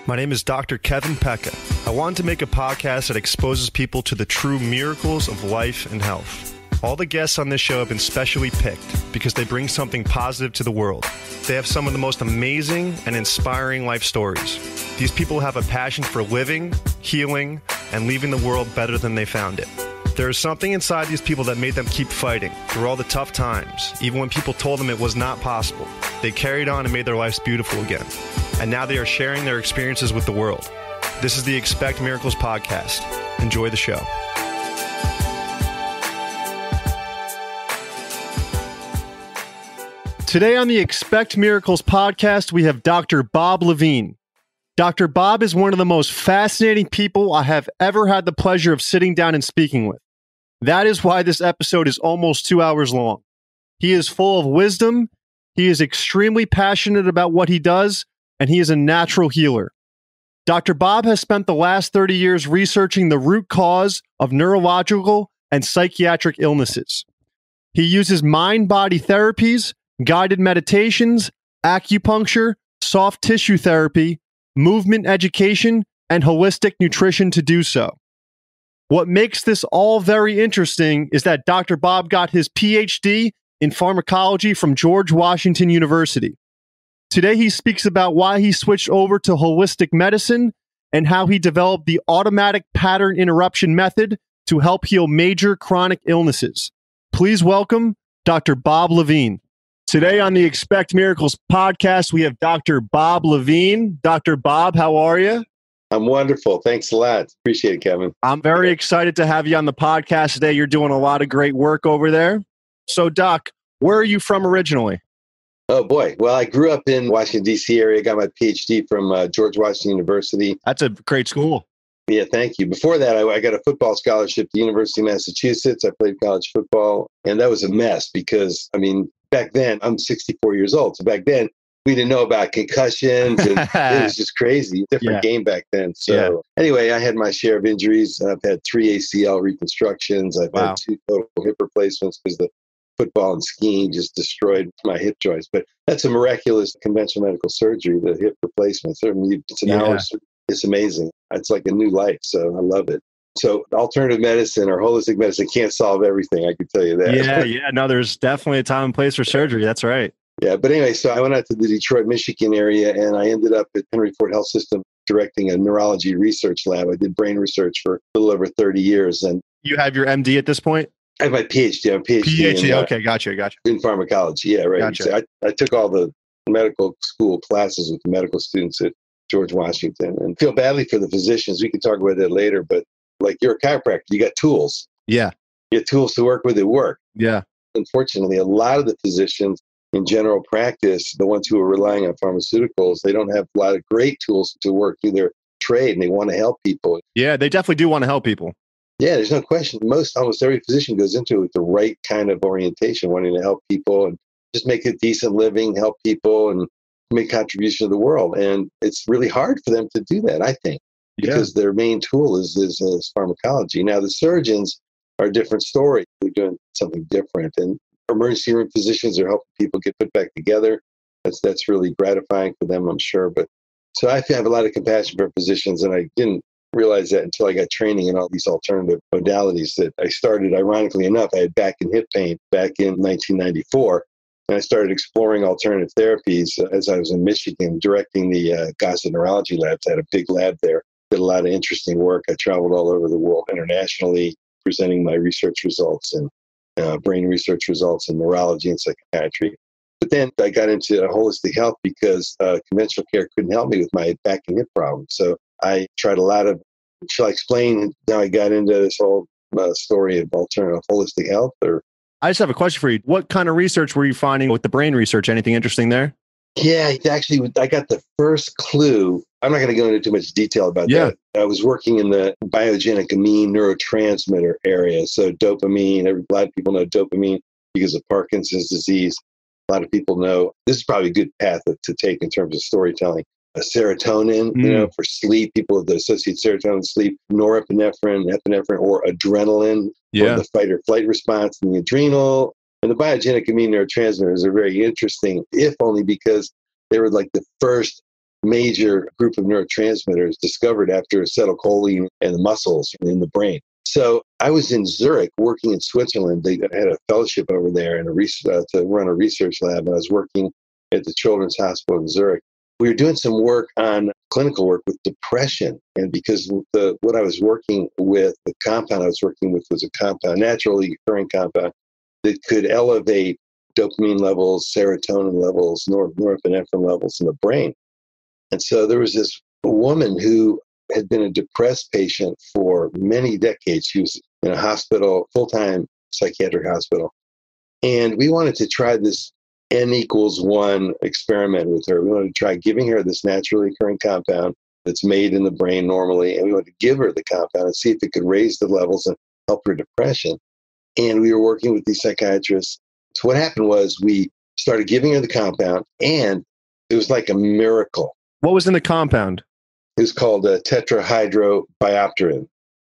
My name is Dr. Kevin Pecca. I wanted to make a podcast that exposes people to the true miracles of life and health. All the guests on this show have been specially picked because they bring something positive to the world. They have some of the most amazing and inspiring life stories. These people have a passion for living, healing, and leaving the world better than they found it. There is something inside these people that made them keep fighting through all the tough times, even when people told them it was not possible. They carried on and made their lives beautiful again. And now they are sharing their experiences with the world. This is the Expect Miracles podcast. Enjoy the show. Today on the Expect Miracles podcast, we have Dr. Bob Levine. Dr. Bob is one of the most fascinating people I have ever had the pleasure of sitting down and speaking with. That is why this episode is almost 2 hours long. He is full of wisdom, he is extremely passionate about what he does, and he is a natural healer. Dr. Bob has spent the last 30 years researching the root cause of neurological and psychiatric illnesses. He uses mind-body therapies, guided meditations, acupuncture, soft tissue therapy, movement education, and holistic nutrition to do so. What makes this all very interesting is that Dr. Bob got his PhD in pharmacology from George Washington University. Today, he speaks about why he switched over to holistic medicine and how he developed the automatic pattern interruption method to help heal major chronic illnesses. Please welcome Dr. Bob Levine. Today on the Expect Miracles podcast, we have Dr. Bob Levine. Dr. Bob, how are you? I'm wonderful. Thanks a lot. Appreciate it, Kevin. I'm very excited to have you on the podcast today. You're doing a lot of great work over there. So, Doc, where are you from originally? Oh, boy. Well, I grew up in Washington, D.C. area. Got my PhD from George Washington University. That's a great school. Yeah, thank you. Before that, I got a football scholarship at the University of Massachusetts. I played college football, and that was a mess because, back then, I'm 64 years old. So back then, we didn't know about concussions, and it was just crazy. Different game back then. So anyway, I had my share of injuries. I've had 3 ACL reconstructions. I've had 2 total hip replacements because the football and skiing just destroyed my hip joints. But that's a miraculous conventional medical surgery, the hip replacement. It's an hour. It's amazing. It's like a new life. So I love it. So alternative medicine or holistic medicine can't solve everything. I can tell you that. No, there's definitely a time and place for surgery. That's right. Yeah. But anyway, so I went out to the Detroit, Michigan area, and I ended up at Henry Ford Health System directing a neurology research lab. I did brain research for a little over 30 years. And you have your MD at this point? I have my PhD. I'm a PhD. In, okay. Gotcha. In pharmacology. Yeah. Right. Gotcha. So I took all the medical school classes with the medical students at George Washington and feel badly for the physicians. We can talk about that later, but like you're a chiropractor, you got tools. Yeah. You get tools to work with at work. Yeah. Unfortunately, a lot of the physicians in general practice, the ones who are relying on pharmaceuticals, they don't have a lot of great tools to work through their trade, and they want to help people. Yeah, they definitely do want to help people. Yeah, there's no question. Almost every physician goes into it with the right kind of orientation, wanting to help people and just make a decent living, help people, and make contribution to the world. And it's really hard for them to do that, I think, because their main tool is pharmacology. Now, the surgeons are a different story. They're doing something different. And emergency room physicians are helping people get put back together. That's really gratifying for them, I'm sure. But so I have a lot of compassion for physicians, and I didn't realize that until I got training in all these alternative modalities that I started. Ironically enough, I had back and hip pain back in 1994. And I started exploring alternative therapies as I was in Michigan, directing the Gaza Neurology Labs. I had a big lab there, did a lot of interesting work. I traveled all over the world internationally, presenting my research results and brain research results in neurology and psychiatry. But then I got into holistic health because conventional care couldn't help me with my back and hip problems. So I tried a lot of, shall I explain how I got into this whole story of alternative holistic health? Or I just have a question for you. What kind of research were you finding with the brain research? Anything interesting there? Yeah, actually, I got the first clue. I'm not going to go into too much detail about that. I was working in the biogenic amine neurotransmitter area. So dopamine, a lot of people know dopamine because of Parkinson's disease. A lot of people know this is probably a good path to take in terms of storytelling. Serotonin, for sleep, people that associate serotonin with sleep, norepinephrine, epinephrine, or adrenaline for the fight or flight response in the adrenal. And the biogenic amine neurotransmitters are very interesting, if only because they were like the first major group of neurotransmitters discovered after acetylcholine and the muscles in the brain. So I was in Zurich working in Switzerland. They had a fellowship over there and to run a research lab. And I was working at the Children's Hospital in Zurich. We were doing some work on clinical work with depression. And because what I was working with, the compound I was working with was a compound, naturally occurring compound that could elevate dopamine levels, serotonin levels, norepinephrine levels in the brain. And so there was this woman who had been a depressed patient for many decades. She was in a hospital, full-time psychiatric hospital. And we wanted to try this N=1 experiment with her. We wanted to try giving her this naturally occurring compound that's made in the brain normally. And we wanted to give her the compound and see if it could raise the levels and help her depression. And we were working with these psychiatrists. So what happened was we started giving her the compound, and it was like a miracle. What was in the compound? It was called Tetrahydrobiopterin.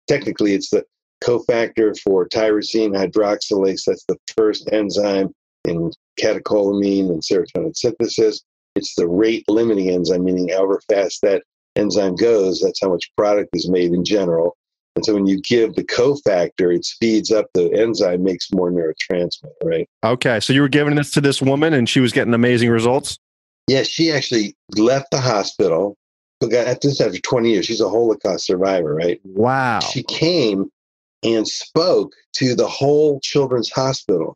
Technically, it's the cofactor for tyrosine hydroxylase. That's the first enzyme in catecholamine and serotonin synthesis. It's the rate-limiting enzyme, meaning however fast that enzyme goes, that's how much product is made in general. And so when you give the cofactor, it speeds up the enzyme, makes more neurotransmitter, right? Okay, so you were giving this to this woman, and she was getting amazing results? Yeah, she actually left the hospital. After 20 years, she's a Holocaust survivor, right? Wow. She came and spoke to the whole children's hospital,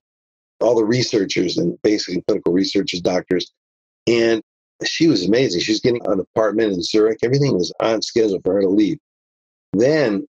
all the researchers and basically clinical researchers, doctors. And she was amazing. She was getting an apartment in Zurich. Everything was on schedule for her to leave. Then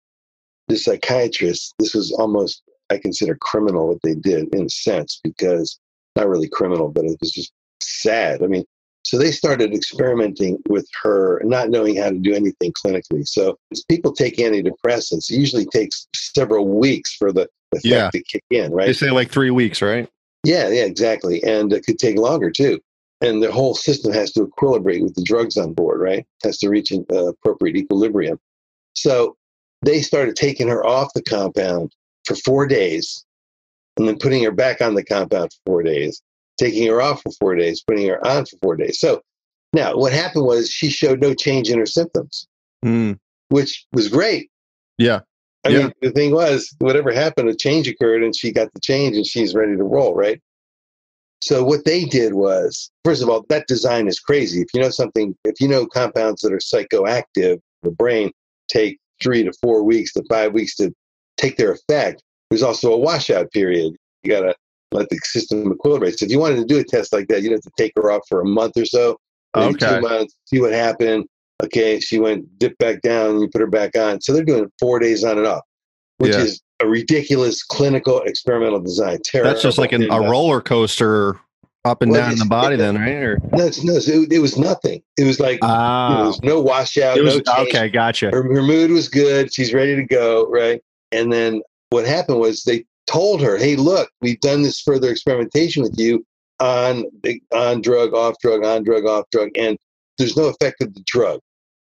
the psychiatrist, this was almost, I consider criminal what they did in a sense, because not really criminal, but it was just sad. I mean, so they started experimenting with her, not knowing how to do anything clinically. So as people take antidepressants, it usually takes several weeks for the effect to kick in, right? They say like 3 weeks, right? Yeah, exactly. And it could take longer too. And the whole system has to equilibrate with the drugs on board, right? Has to reach an appropriate equilibrium. So they started taking her off the compound for 4 days and then putting her back on the compound for 4 days, taking her off for 4 days, putting her on for 4 days. So now what happened was she showed no change in her symptoms, which was great. Yeah. I mean, the thing was, whatever happened, a change occurred and she got the change and she's ready to roll, right? So what they did was, first of all, that design is crazy. If you know compounds that are psychoactive, the brain take 3 to 4 weeks to 5 weeks to take their effect. There's also a washout period. You got to let the system equilibrate. So if you wanted to do a test like that, you'd have to take her off for a month or so, maybe 2 months, see what happened. Okay, she dipped back down, and you put her back on. So they're doing it 4 days on and off, which is a ridiculous clinical experimental design. Terrible. That's just like a roller coaster up and down in the body then, right? Or? No, it was nothing. It was like, there was no washout, no change. Okay, gotcha. Her mood was good. She's ready to go, right? And then what happened was they told her, hey, look, we've done this further experimentation with you on drug, off drug, on drug, off drug, and there's no effect of the drug.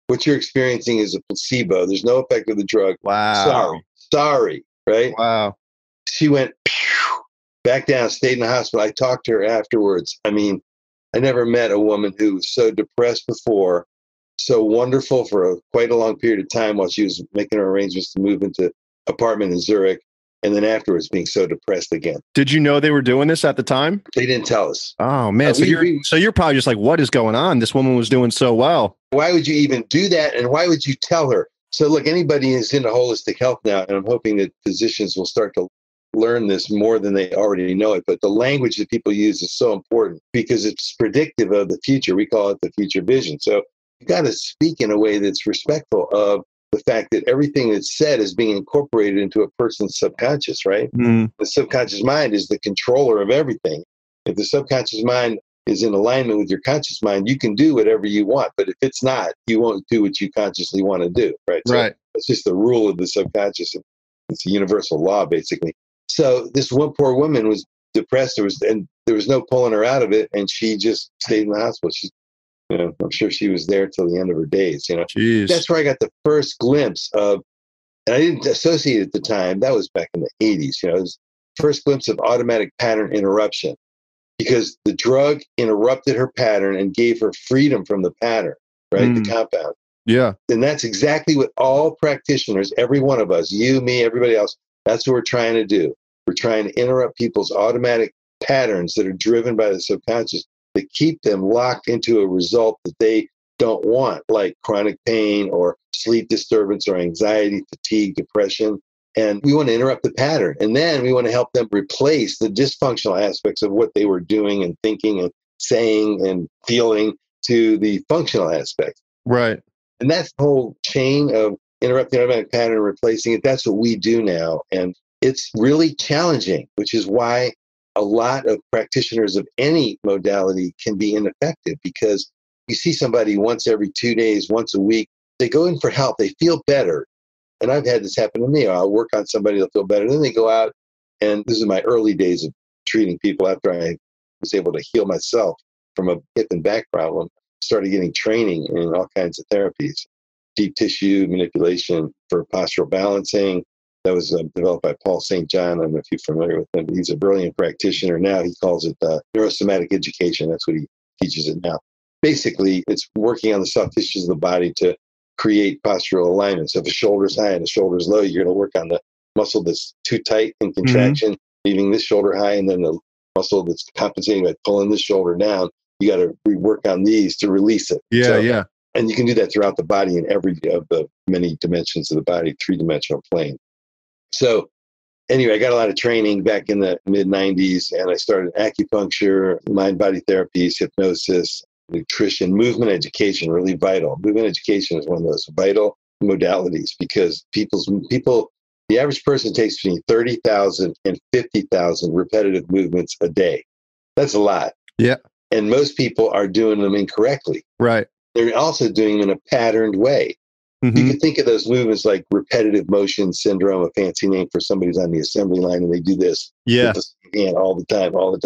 What you're experiencing is a placebo. There's no effect of the drug. Wow. Sorry, right? Wow. She went back down, stayed in the hospital. I talked to her afterwards. I mean, I never met a woman who was so depressed before, so wonderful for quite a long period of time while she was making her arrangements to move into apartment in Zurich, and then afterwards being so depressed again. Did you know they were doing this at the time? They didn't tell us. Oh, man. So you're probably just like, what is going on? This woman was doing so well. Why would you even do that? And why would you tell her? So look, anybody is into holistic health now, and I'm hoping that physicians will start to learn this more than they already know it. But the language that people use is so important because it's predictive of the future. We call it the future vision. So you got to speak in a way that's respectful of the fact that everything that's said is being incorporated into a person's subconscious, right? The subconscious mind is the controller of everything. If the subconscious mind is in alignment with your conscious mind, you can do whatever you want. But if it's not, you won't do what you consciously want to do, right? So that's just the rule of the subconscious. It's a universal law, basically. So this one poor woman was depressed. There was no pulling her out of it, and she just stayed in the hospital. I'm sure she was there till the end of her days. Jeez. That's where I got the first glimpse of, and I didn't associate it at the time. That was back in the 80s. It was the first glimpse of automatic pattern interruption, because the drug interrupted her pattern and gave her freedom from the pattern. right? The compound. Yeah. And that's exactly what all practitioners, every one of us, you, me, everybody else, that's what we're trying to do. We're trying to interrupt people's automatic patterns that are driven by the subconscious that keep them locked into a result that they don't want, like chronic pain or sleep disturbance or anxiety, fatigue, depression. And we want to interrupt the pattern. And then we want to help them replace the dysfunctional aspects of what they were doing and thinking and saying and feeling to the functional aspects. Right. And that's the whole chain of interrupting the automatic pattern and replacing it. That's what we do now. And it's really challenging, which is why a lot of practitioners of any modality can be ineffective, because you see somebody once every 2 days, once a week, they go in for help, they feel better. And I've had this happen to me. I'll work on somebody, they'll feel better. Then they go out, and this is my early days of treating people after I was able to heal myself from a hip and back problem. Started getting training in all kinds of therapies, deep tissue manipulation for postural balancing. That was developed by Paul St. John. I don't know if you're familiar with him. He's a brilliant practitioner now. He calls it neurosomatic education. That's what he teaches it now. Basically, it's working on the soft tissues of the body to create postural alignment. So if the shoulder's high and the shoulder's low, you're going to work on the muscle that's too tight in contraction, leaving this shoulder high, and then the muscle that's compensating by pulling this shoulder down. You got to rework on these to release it. Yeah. And you can do that throughout the body in every of the many dimensions of the body, three-dimensional plane. So anyway, I got a lot of training back in the mid-90s, and I started acupuncture, mind-body therapies, hypnosis, nutrition, movement education, really vital. Movement education is one of those vital modalities, because the average person takes between 30,000 and 50,000 repetitive movements a day. That's a lot. Yeah. And most people are doing them incorrectly. Right. They're also doing them in a patterned way. You can think of those movements like repetitive motion syndrome, a fancy name for somebody who's on the assembly line and they do this with the same hand all the time, all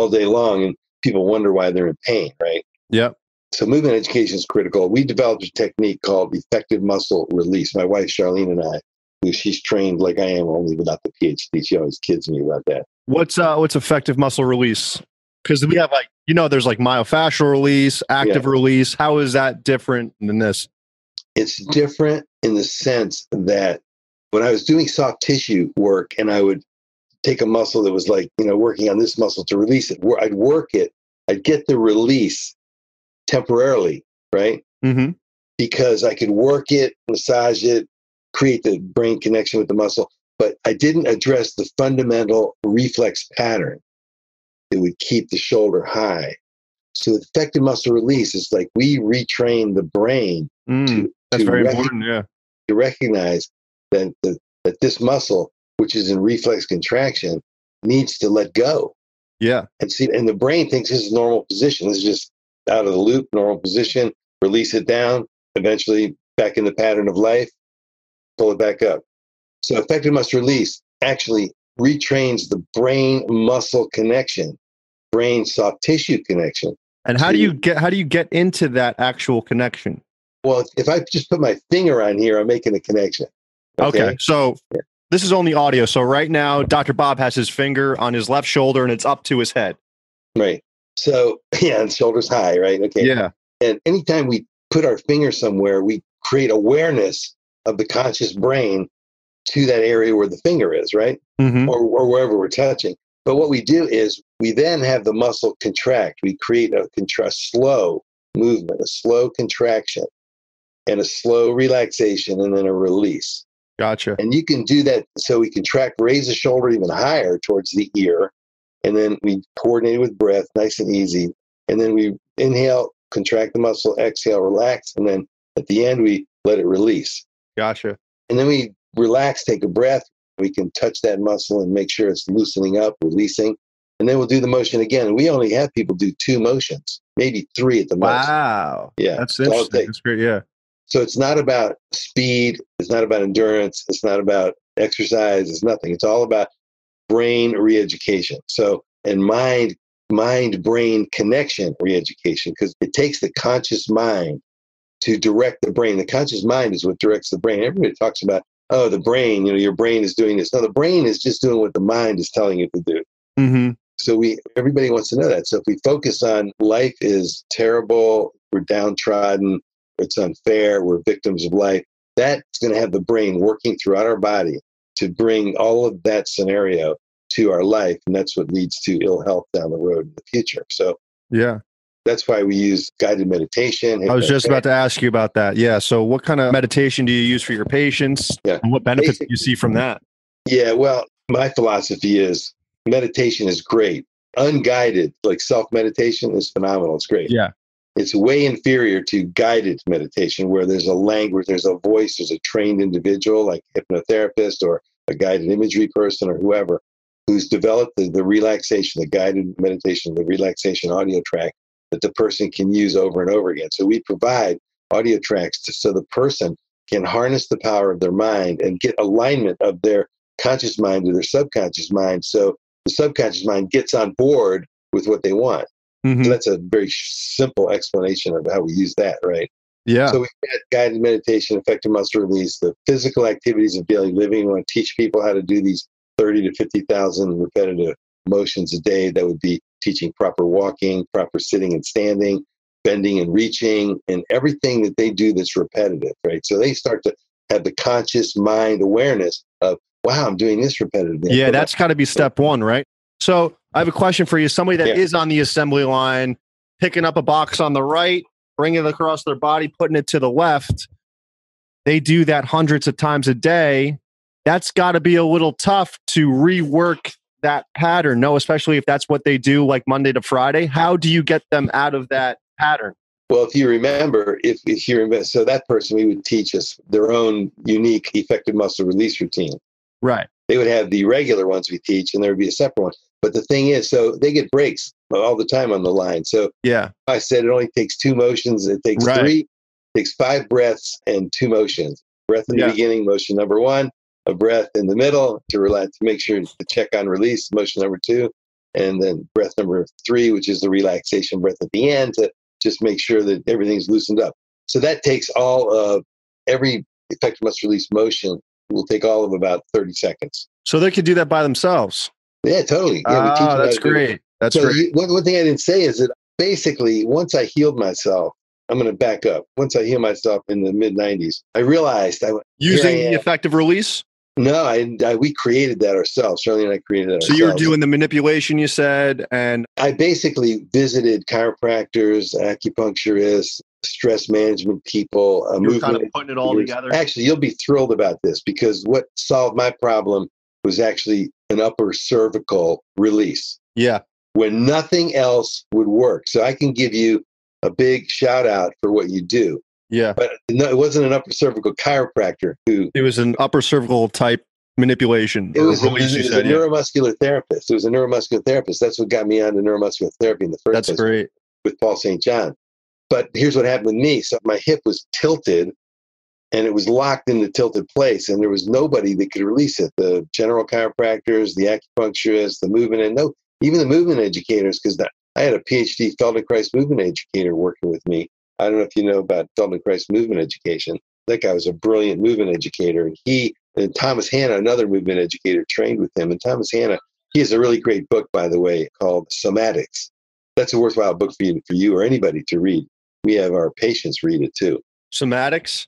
day long. And people wonder why they're in pain, right? Yep. So movement education is critical. We developed a technique called effective muscle release. My wife, Charlene, and I, who she's trained like I am, only without the PhD. She always kids me about that. What's effective muscle release? Because we have there's like myofascial release, active release. How is that different than this? It's different in the sense that when I was doing soft tissue work and I would take a muscle that was like, working on this muscle to release it, I'd work it, I'd get the release temporarily, right? Mm-hmm. Because I could work it, massage it, create the brain connection with the muscle, but I didn't address the fundamental reflex pattern that would keep the shoulder high. So effective muscle release is like we retrain the brain that's very important, to recognize that that this muscle, which is in reflex contraction, needs to let go. Yeah. And the brain thinks this is normal position. This is just out of the loop, normal position, release it down, eventually back in the pattern of life, pull it back up. So effective muscle release actually retrains the brain muscle connection, brain soft tissue connection. And how do you get into that actual connection? Well, if I just put my finger on here, I'm making a connection. Okay. So this is only audio. So right now, Dr. Bob has his finger on his left shoulder and it's up to his head. Right. So, and shoulders high, right? Okay. Yeah. And anytime we put our finger somewhere, we create awareness of the conscious brain to that area where the finger is, right? Mm-hmm. Or wherever we're touching. But what we do is we then have the muscle contract. We create a slow movement, a slow contraction, and a slow relaxation, and then a release. Gotcha. And you can do that. So we contract, raise the shoulder even higher towards the ear, and then we coordinate it with breath, nice and easy. And then we inhale, contract the muscle, exhale, relax, and then at the end we let it release. Gotcha. And then we relax, take a breath. We can touch that muscle and make sure it's loosening up, releasing. And then we'll do the motion again. And we only have people do 2 motions, maybe 3 at the most. Wow. Yeah. That's interesting. That's great. Yeah. So it's not about speed. It's not about endurance. It's not about exercise. It's nothing. It's all about brain reeducation. So, and mind-brain connection reeducation, because it takes the conscious mind to direct the brain. The conscious mind is what directs the brain. Everybody talks about, oh, the brain, your brain is doing this. No, the brain is just doing what the mind is telling it to do. Mm-hmm. So everybody wants to know that. So if we focus on life is terrible, we're downtrodden, it's unfair, we're victims of life. That's going to have the brain working throughout our body to bring all of that scenario to our life. And that's what leads to ill health down the road in the future. So Yeah. that's why we use guided meditation. I was just about to ask you about that. Yeah. So what kind of meditation do you use for your patients? Yeah. And what benefits do you see from that? Yeah. Well, my philosophy is meditation is great. Unguided, like self-meditation, is phenomenal. It's great. Yeah. It's way inferior to guided meditation, where there's a language, there's a voice, there's a trained individual like a hypnotherapist or a guided imagery person or whoever who's developed the relaxation, the guided meditation, the relaxation audio track that the person can use over and over again. So we provide audio tracks so the person can harness the power of their mind and get alignment of their conscious mind to their subconscious mind. So the subconscious mind gets on board with what they want. Mm-hmm. So that's a very simple explanation of how we use that, right? Yeah. So we've got guided meditation, effective muscle release, the physical activities of daily living. We want to teach people how to do these 30 to 50,000 repetitive motions a day. That would be teaching proper walking, proper sitting and standing, bending and reaching, and everything that they do that's repetitive, right? So they start to have the conscious mind awareness of, wow, I'm doing this repetitively. Yeah, that's got to be step one, right? So I have a question for you. Somebody that is on the assembly line, picking up a box on the right, bringing it across their body, putting it to the left. They do that hundreds of times a day. That's got to be a little tough to rework that pattern. No, especially if that's what they do like Monday to Friday. How do you get them out of that pattern? Well, if you remember, so that person, we would teach us their own unique effective muscle release routine. Right. They would have the regular ones we teach, and there would be a separate one. But the thing is, so they get breaks all the time on the line. So yeah, I said it only takes 2 motions. It takes 3, it takes 5 breaths and 2 motions. Breath in the beginning, motion number 1, a breath in the middle to relax, to make sure to check on release, motion number 2, and then breath number 3, which is the relaxation breath at the end to just make sure that everything's loosened up. So that takes all of every effective muscle release motion will take all of about 30 seconds. So they could do that by themselves. Yeah, totally. Yeah, we teach them that's great. That's great. One thing I didn't say is that basically once I healed myself, I'm going to back up. Once I healed myself in the mid-90s, I realized using the effective release? No, we created that ourselves. Shirley and I created it ourselves. So you were doing the manipulation, you said, and I basically visited chiropractors, acupuncturists, stress management people. You were kind of putting it all together. Actually, you'll be thrilled about this because what solved my problem was actually an upper cervical release. Yeah. When nothing else would work. So I can give you a big shout out for what you do. Yeah. But no, it wasn't an upper cervical chiropractor who. It was an upper cervical type manipulation. It was a neuromuscular therapist. It was a neuromuscular therapist. That's what got me onto neuromuscular therapy in the first place. That's great. With Paul St. John. But here's what happened with me. So my hip was tilted and it was locked in the tilted place and there was nobody that could release it. The general chiropractors, the acupuncturists, the movement, and even the movement educators, because I had a PhD Feldenkrais movement educator working with me. I don't know if you know about Feldenkrais movement education. That guy was a brilliant movement educator. And Thomas Hanna, another movement educator, trained with him. And Thomas Hanna, he has a really great book, by the way, called Somatics. That's a worthwhile book for you or anybody to read. We have our patients read it too. Somatics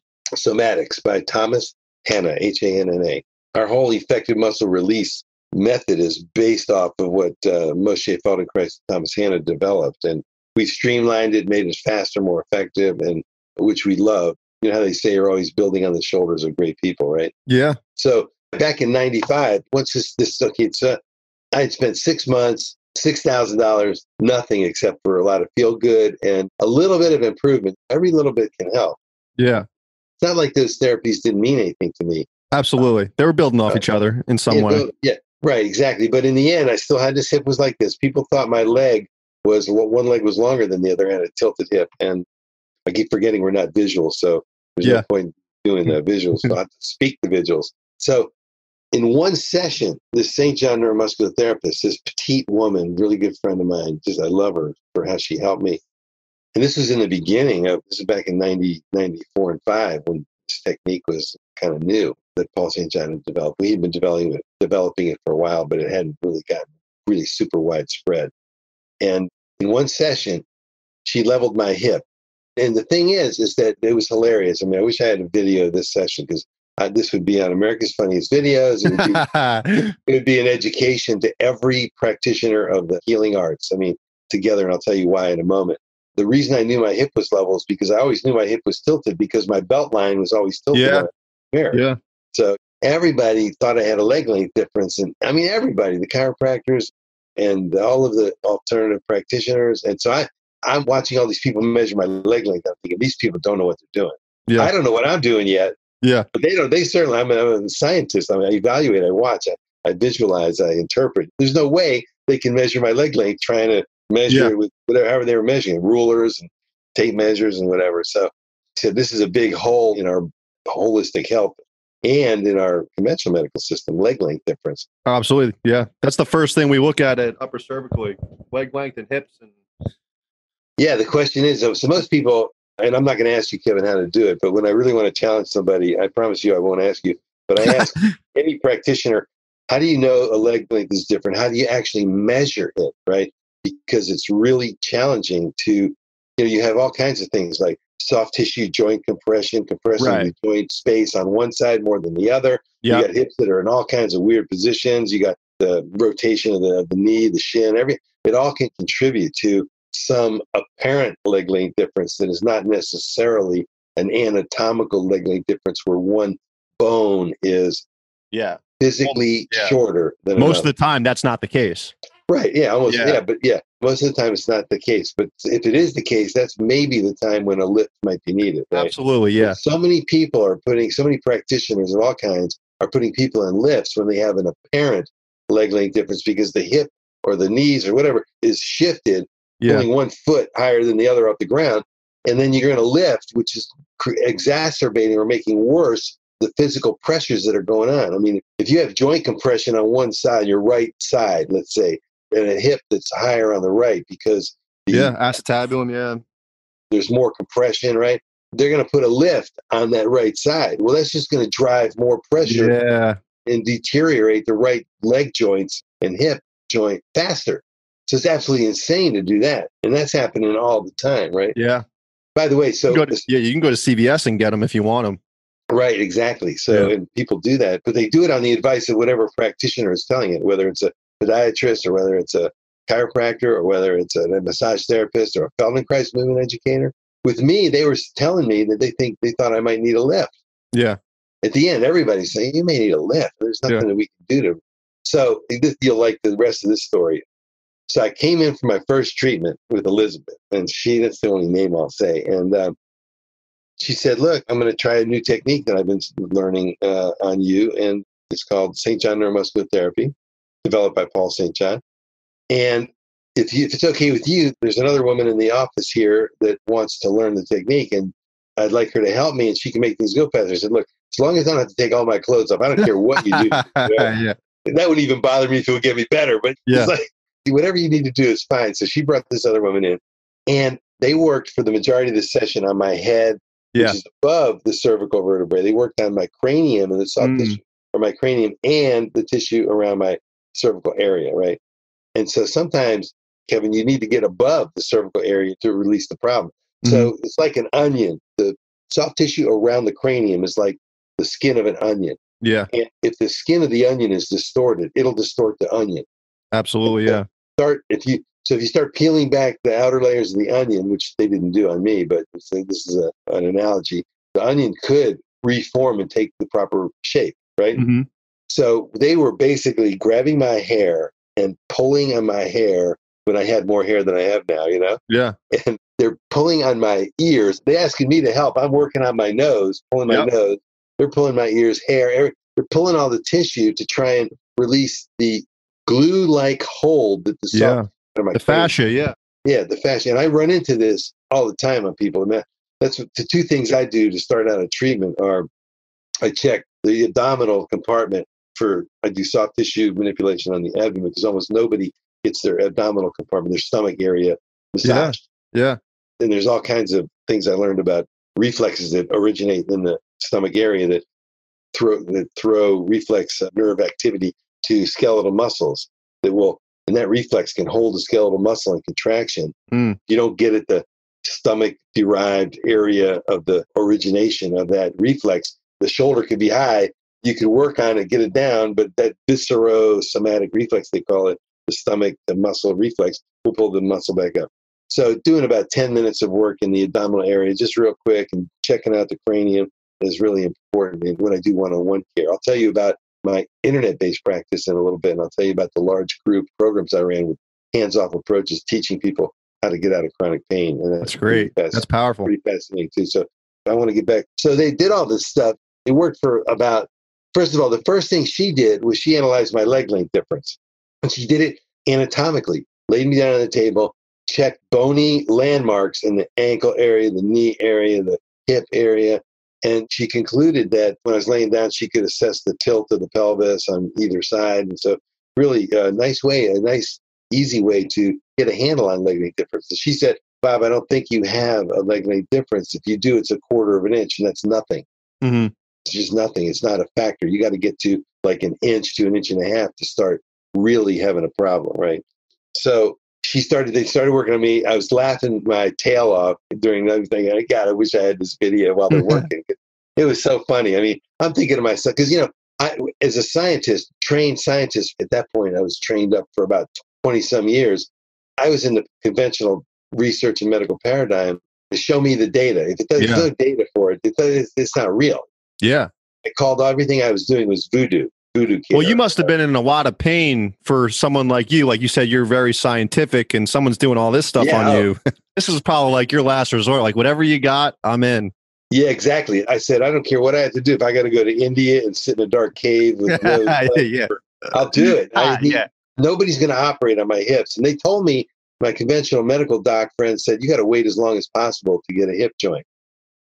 by Thomas Hanna, Hanna. Our whole effective muscle release method is based off of what Moshe Feldenkrais and Thomas Hanna developed. And we've streamlined it, made it faster, more effective, and which we love. You know how they say you're always building on the shoulders of great people, right? Yeah. So back in 95, once I had spent 6 months, $6,000, nothing except for a lot of feel good and a little bit of improvement. Every little bit can help. Yeah. It's not like those therapies didn't mean anything to me. Absolutely. They were building off each other in some way. Yeah, right, exactly. But in the end, I still had this hip was like this. People thought my leg was, one leg was longer than the other, and a tilted hip. And I keep forgetting we're not visual, so there's no point doing the visuals. So I have to speak the visuals. So in one session, this St. John neuromuscular therapist, this petite woman, really good friend of mine, I love her for how she helped me. And this was in the beginning of, this is back in 94 and 5 when this technique was kind of new that Paul St. John had developed. We had been developing it for a while, but it hadn't really gotten really super widespread. And in one session, she leveled my hip And the thing is that it was hilarious. I mean, I wish I had a video of this session because this would be on America's Funniest Videos. It would be an education to every practitioner of the healing arts. I mean, together, and I'll tell you why in a moment. The reason I knew my hip was level is because I always knew my hip was tilted because my belt line was always tilted on the mirror. Yeah. So everybody thought I had a leg length difference. And I mean, everybody, the chiropractors and all of the alternative practitioners. And so I'm watching all these people measure my leg length. I'm thinking, these people don't know what they're doing. Yeah. I don't know what I'm doing yet. Yeah. But they don't. They certainly, I'm a scientist. I mean, I evaluate, I watch, I visualize, I interpret. There's no way they can measure my leg length trying to measure it with whatever, however they were measuring, rulers and tape measures and whatever. So this is a big hole in our holistic health and in our conventional medical system, leg length difference. Absolutely. Yeah. That's the first thing we look at upper cervically, leg length and hips. And yeah, the question is, so most people, and I'm not going to ask you, Kevin, how to do it, but when I really want to challenge somebody, I promise you I won't ask you, but I ask any practitioner, how do you know a leg length is different? How do you actually measure it, right? Because it's really challenging to, you have all kinds of things like soft tissue joint compression, compressing the joint space on one side more than the other. You got hips that are in all kinds of weird positions. You got the rotation of the knee, the shin, everything. It all can contribute to some apparent leg length difference that is not necessarily an anatomical leg length difference where one bone is physically shorter than most another. of the time that's not the case. Right. Yeah. Almost. Yeah. But most of the time it's not the case. But if it is the case, that's maybe the time when a lift might be needed. Right? Absolutely. Yeah. But so many practitioners of all kinds are putting people in lifts when they have an apparent leg length difference because the hip or the knees or whatever is shifted, pulling one foot higher than the other off the ground. And then you're going to lift, which is exacerbating or making worse the physical pressures that are going on. I mean, if you have joint compression on one side, your right side, let's say, and a hip that's higher on the right because acetabulum, there's more compression, right? They're going to put a lift on that right side. Well, that's just going to drive more pressure and deteriorate the right leg joints and hip joint faster. So it's absolutely insane to do that. And that's happening all the time, right? Yeah. By the way, you can go to CVS and get them if you want them. Right, exactly. So and people do that, but they do it on the advice of whatever practitioner is telling it, whether it's a podiatrist or whether it's a chiropractor or whether it's a massage therapist or a Feldenkrais movement educator. With me, they were telling me that they thought I might need a lift. Yeah. At the end, everybody's saying, you may need a lift. There's nothing that we can do to. So you'll like the rest of this story. So I came in for my first treatment with Elizabeth, and that's the only name I'll say. And she said, look, I'm going to try a new technique that I've been learning on you, and it's called St. John Neuromuscular Therapy, developed by Paul St. John. And if it's okay with you, there's another woman in the office here that wants to learn the technique, and I'd like her to help me, and she can make things go faster. I said, look, as long as I don't have to take all my clothes off, I don't care what you do. Right? That wouldn't even bother me if it would get me better, but it's like, whatever you need to do is fine. So she brought this other woman in, and they worked for the majority of the session on my head, which is above the cervical vertebrae. They worked on my cranium and the soft tissue, or my cranium and the tissue around my cervical area, right? And so sometimes, Kevin, you need to get above the cervical area to release the problem. So it's like an onion. The soft tissue around the cranium is like the skin of an onion. Yeah. And if the skin of the onion is distorted, it'll distort the onion. Absolutely. Yeah. If you start peeling back the outer layers of the onion, which they didn't do on me, but this is an analogy, the onion could reform and take the proper shape, right? Mm-hmm. So they were basically grabbing my hair and pulling on my hair when I had more hair than I have now, Yeah. And they're pulling on my ears. They're asking me to help. I'm working on my nose, pulling my nose. They're pulling my ears, hair. They're pulling all the tissue to try and release the glue-like hold that the fascia, the fascia. And I run into this all the time on people. And that's the two things I do to start out a treatment are I check the abdominal compartment I do soft tissue manipulation on the abdomen because almost nobody gets their abdominal compartment, their stomach area massaged. Yeah. And there's all kinds of things I learned about reflexes that originate in the stomach area that throw reflex nerve activity to skeletal muscles and that reflex can hold the skeletal muscle in contraction. You don't get it to stomach-derived area of the origination of that reflex. The shoulder could be high. You could work on it, get it down, but that viscerosomatic reflex, they call it, the stomach, the muscle reflex, will pull the muscle back up. So doing about 10 minutes of work in the abdominal area, just real quick, and checking out the cranium is really important when I do one-on-one care. I'll tell you about my internet-based practice in a little bit, and I'll tell you about the large group programs I ran with hands-off approaches, teaching people how to get out of chronic pain. And that's great. That's powerful. Pretty fascinating, too. So I want to get back. So they did all this stuff. It worked for about, first of all, the first thing she did was she analyzed my leg length difference. And she did it anatomically, laid me down on the table, checked bony landmarks in the ankle area, the knee area, the hip area. And she concluded that when I was laying down, she could assess the tilt of the pelvis on either side. And so really a nice, easy way to get a handle on leg length differences. She said, Bob, I don't think you have a leg length difference. If you do, it's 1/4 of an inch, and that's nothing. Mm-hmm. It's just nothing. It's not a factor. You got to get to like 1 inch to 1.5 inches to start really having a problem, right? So they started working on me. I was laughing my tail off during another thing. I wish I had this video while they're working. It was so funny. I mean, I'm thinking to myself, because, as a scientist, trained scientist, at that point, I was trained up for about 20 some years. I was in the conventional research and medical paradigm to show me the data. If there's no data for it, it's not real. Yeah. I called everything I was doing was voodoo care. Well, you must have been in a lot of pain for someone like you. Like you said, you're very scientific and someone's doing all this stuff on you. This is probably like your last resort. Like whatever you got, I'm in. Yeah, exactly. I said, I don't care what I have to do. If I got to go to India and sit in a dark cave with I'll do it. Nobody's going to operate on my hips. And they told me, my conventional medical doc friend said, you got to wait as long as possible to get a hip joint.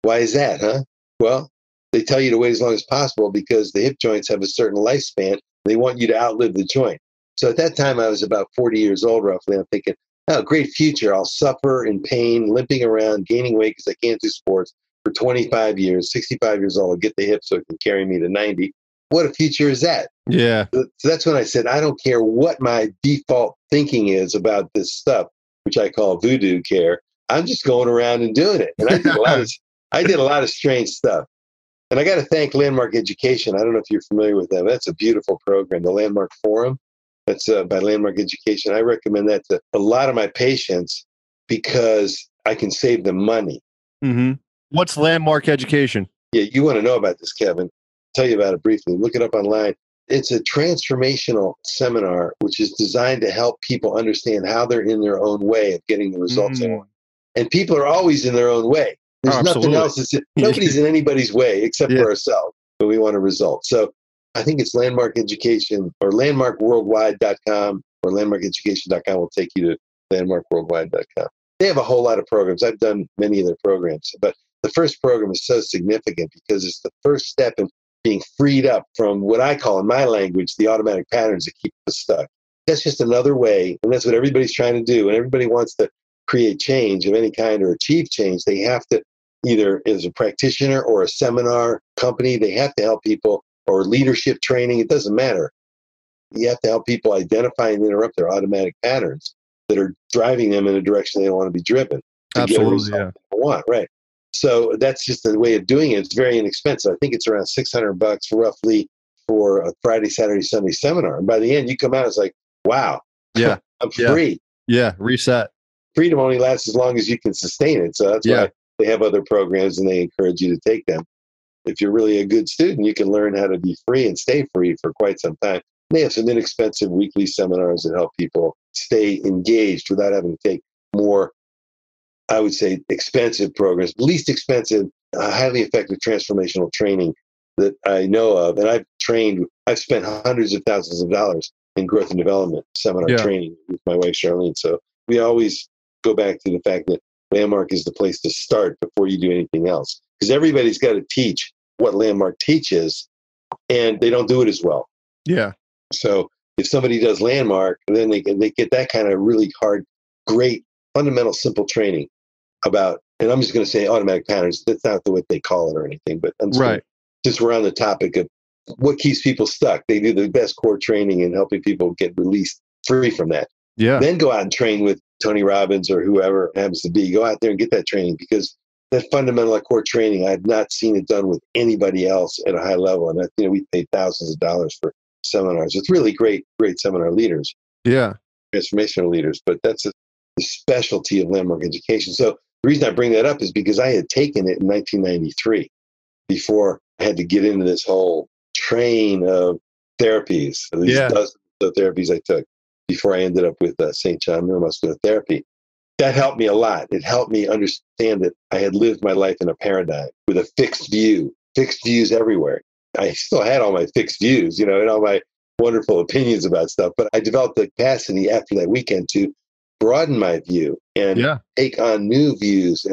Why is that, huh? Well, they tell you to wait as long as possible because the hip joints have a certain lifespan. They want you to outlive the joint. So at that time, I was about 40 years old, roughly. I'm thinking, oh, great future. I'll suffer in pain, limping around, gaining weight because I can't do sports for 25 years, 65 years old. I'll get the hip so it can carry me to 90. What a future is that? Yeah. So that's when I said, I don't care what my default thinking is about this stuff, which I call voodoo care. I'm just going around and doing it. And I did a lot of strange stuff. And I got to thank Landmark Education. I don't know if you're familiar with them. That's a beautiful program, the Landmark Forum. That's by Landmark Education. I recommend that to a lot of my patients because I can save them money. Mm-hmm. What's Landmark Education? Yeah, you want to know about this, Kevin. I'll tell you about it briefly. Look it up online. It's a transformational seminar which is designed to help people understand how they're in their own way of getting the results they want. And people are always in their own way. There's nothing else. Nobody's in anybody's way except for ourselves, but we want a result. So I think it's Landmark Education or landmarkworldwide.com or landmarkeducation.com will take you to landmarkworldwide.com. They have a whole lot of programs. I've done many of their programs, but the first program is so significant because it's the first step in being freed up from what I call in my language, the automatic patterns that keep us stuck. That's just another way. And that's what everybody's trying to do. And everybody wants to create change of any kind or achieve change. They have to either as a practitioner or a seminar company, they have to help people or leadership training. It doesn't matter. You have to help people identify and interrupt their automatic patterns that are driving them in a direction they don't want to be driven. Absolutely. Yeah. They want, right. So that's just the way of doing it. It's very inexpensive. I think it's around $600 roughly for a Friday, Saturday, Sunday seminar. And by the end, you come out, it's like, wow, yeah, I'm free. Yeah, reset. Freedom only lasts as long as you can sustain it. So that's why they have other programs and they encourage you to take them. If you're really a good student, you can learn how to be free and stay free for quite some time. They have some inexpensive weekly seminars that help people stay engaged without having to take more, I would say, expensive programs. Least expensive, highly effective transformational training that I know of. And I've spent hundreds of thousands of dollars in growth and development seminar training with my wife, Charlene. So we always go back to the fact that Landmark is the place to start before you do anything else. Because everybody's got to teach what Landmark teaches, and they don't do it as well. Yeah. So if somebody does Landmark, then they get that kind of really hard, great, fundamental, simple training about, and I'm just going to say automatic patterns. That's not what they call it or anything, but I'm just we're on the topic of what keeps people stuck. They do the best core training in helping people get released free from that. Yeah. Then go out and train with Tony Robbins or whoever it happens to be. Go out there and get that training, because that fundamental core training, I've not seen it done with anybody else at a high level. And we pay thousands of dollars for seminars. It's really great seminar leaders. Yeah. Transformational leaders, but that's the specialty of landmark education. So the reason I bring that up is because I had taken it in 1993 before I had to get into this whole train of therapies, at least dozens of therapies I took before I ended up with St. John neuromuscular therapy. That helped me a lot. It helped me understand that I had lived my life in a paradigm with a fixed views everywhere. I still had all my fixed views, and all my wonderful opinions about stuff, but I developed the capacity after that weekend to broaden my view and take on new views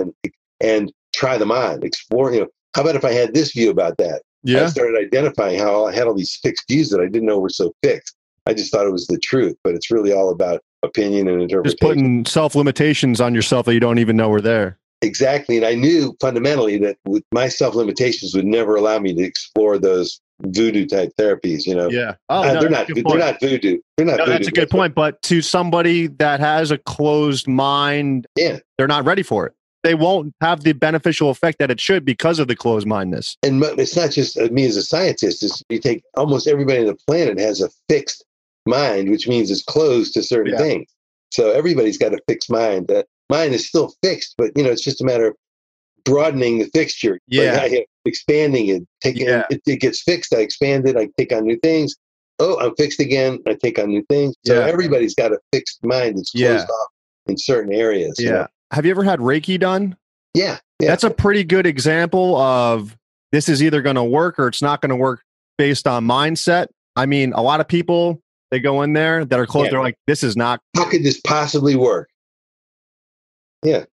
and try them on, explore, how about if I had this view about that? I started identifying how I had all these fixed views that I didn't know were so fixed. I just thought it was the truth, but it's really all about opinion and interpretation. Just putting self-limitations on yourself that you don't even know were there. Exactly. And I knew fundamentally that with my self-limitations would never allow me to explore those voodoo type therapies, Yeah. Oh, they're not voodoo. They're not voodoo. That's a good point. But to somebody that has a closed mind, they're not ready for it. They won't have the beneficial effect that it should because of the closed mindedness. And it's not just me as a scientist. You take almost everybody on the planet has a fixed mind, which means it's closed to certain things. So everybody's got a fixed mind. That mind is still fixed, but it's just a matter of broadening the fixture, expanding it, it gets fixed. I expand it. I take on new things. Oh, I'm fixed again. I take on new things. So everybody's got a fixed mind that's closed off in certain areas. Yeah. Have you ever had Reiki done? Yeah. That's a pretty good example of this is either going to work or it's not going to work based on mindset. I mean, a lot of people, they go in there that are closed. They're like, this is not. How could this possibly work? Yeah.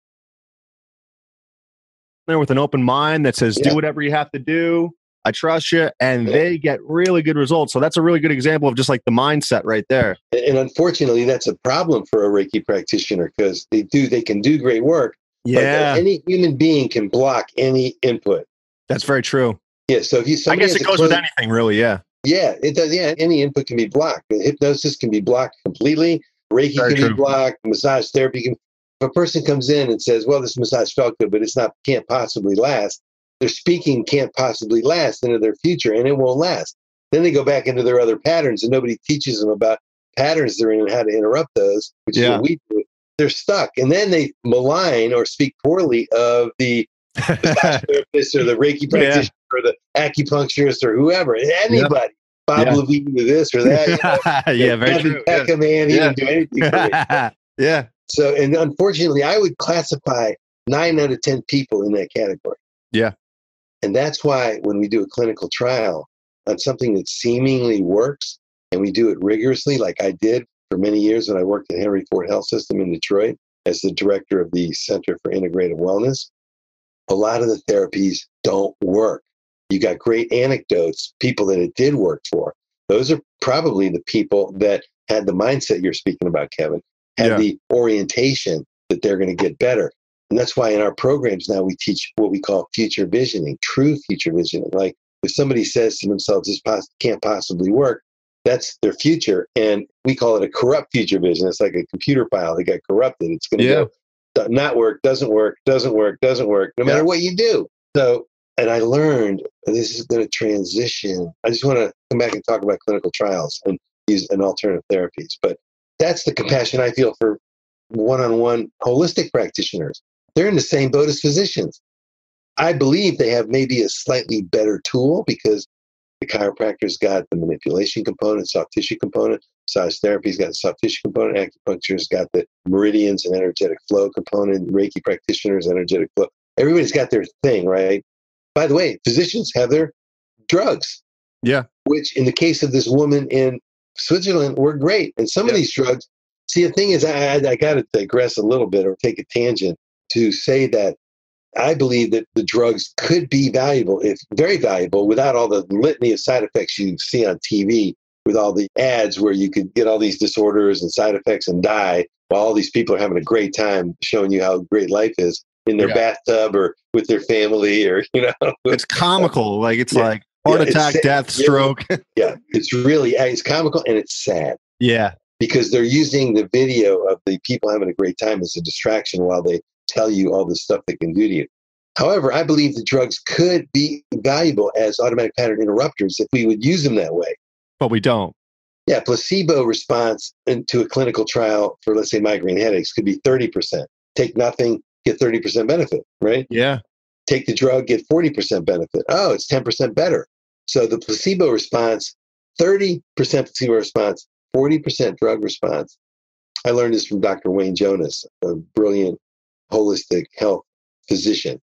There with an open mind that says, do whatever you have to do. I trust you. And they get really good results. So that's a really good example of just like the mindset right there. And unfortunately, that's a problem for a Reiki practitioner because they can do great work. Yeah. But any human being can block any input. That's very true. Yeah. So I guess it goes with anything, really. Yeah. Yeah, it does. Yeah. Any input can be blocked. Hypnosis can be blocked completely. Reiki can be blocked. Massage therapy can. If a person comes in and says, well, this massage felt good, but can't possibly last, their speaking can't possibly last into their future, and it won't last. Then they go back into their other patterns, and nobody teaches them about patterns they're in and how to interrupt those, which is what we do. They're stuck. And then they malign or speak poorly of the massage therapist or the Reiki practitioner or the acupuncturist or whoever, anybody. Bob Levine do this or that. Very true. Beckham, man, he didn't do anything for me. So, and unfortunately, I would classify 9 out of 10 people in that category. Yeah. And that's why when we do a clinical trial on something that seemingly works and we do it rigorously, like I did for many years when I worked at Henry Ford Health System in Detroit as the director of the Center for Integrative Wellness, a lot of the therapies don't work. You got great anecdotes, people that it did work for. Those are probably the people that had the mindset you're speaking about, Kevin, had the orientation that they're going to get better. And that's why in our programs now we teach what we call future visioning, true future visioning. Like if somebody says to themselves, this can't possibly work, that's their future. And we call it a corrupt future vision. It's like a computer file that got corrupted. It's going to go, not work, doesn't work, no matter what you do. So, and I learned this is going to transition. I just want to come back and talk about clinical trials and use an alternative therapies. But that's the compassion I feel for one-on-one holistic practitioners. They're in the same boat as physicians. I believe they have maybe a slightly better tool because the chiropractor's got the manipulation component, soft tissue component, massage therapy's got the soft tissue component, acupuncture's got the meridians and energetic flow component, Reiki practitioners, energetic flow. Everybody's got their thing, right? By the way, physicians have their drugs. Yeah. Which in the case of this woman in Switzerland were great. And some of these drugs, see, the thing is, I got to digress a little bit or take a tangent to say that I believe that the drugs could be valuable, if very valuable, without all the litany of side effects you see on TV, with all the ads where you could get all these disorders and side effects and die while all these people are having a great time showing you how great life is in their bathtub or with their family or, It's comical. Like it's like heart attack, death, stroke. It's comical and it's sad. Yeah. because they're using the video of the people having a great time as a distraction while they tell you all the stuff they can do to you. However, I believe the drugs could be valuable as automatic pattern interrupters if we would use them that way. But we don't. Yeah, placebo response into a clinical trial for, let's say, migraine headaches could be 30%. Take nothing, get 30% benefit, right? Yeah. Take the drug, get 40% benefit. Oh, it's 10% better. So the placebo response, 30% placebo response, 40% drug response. I learned this from Dr. Wayne Jonas, a brilliant holistic health physician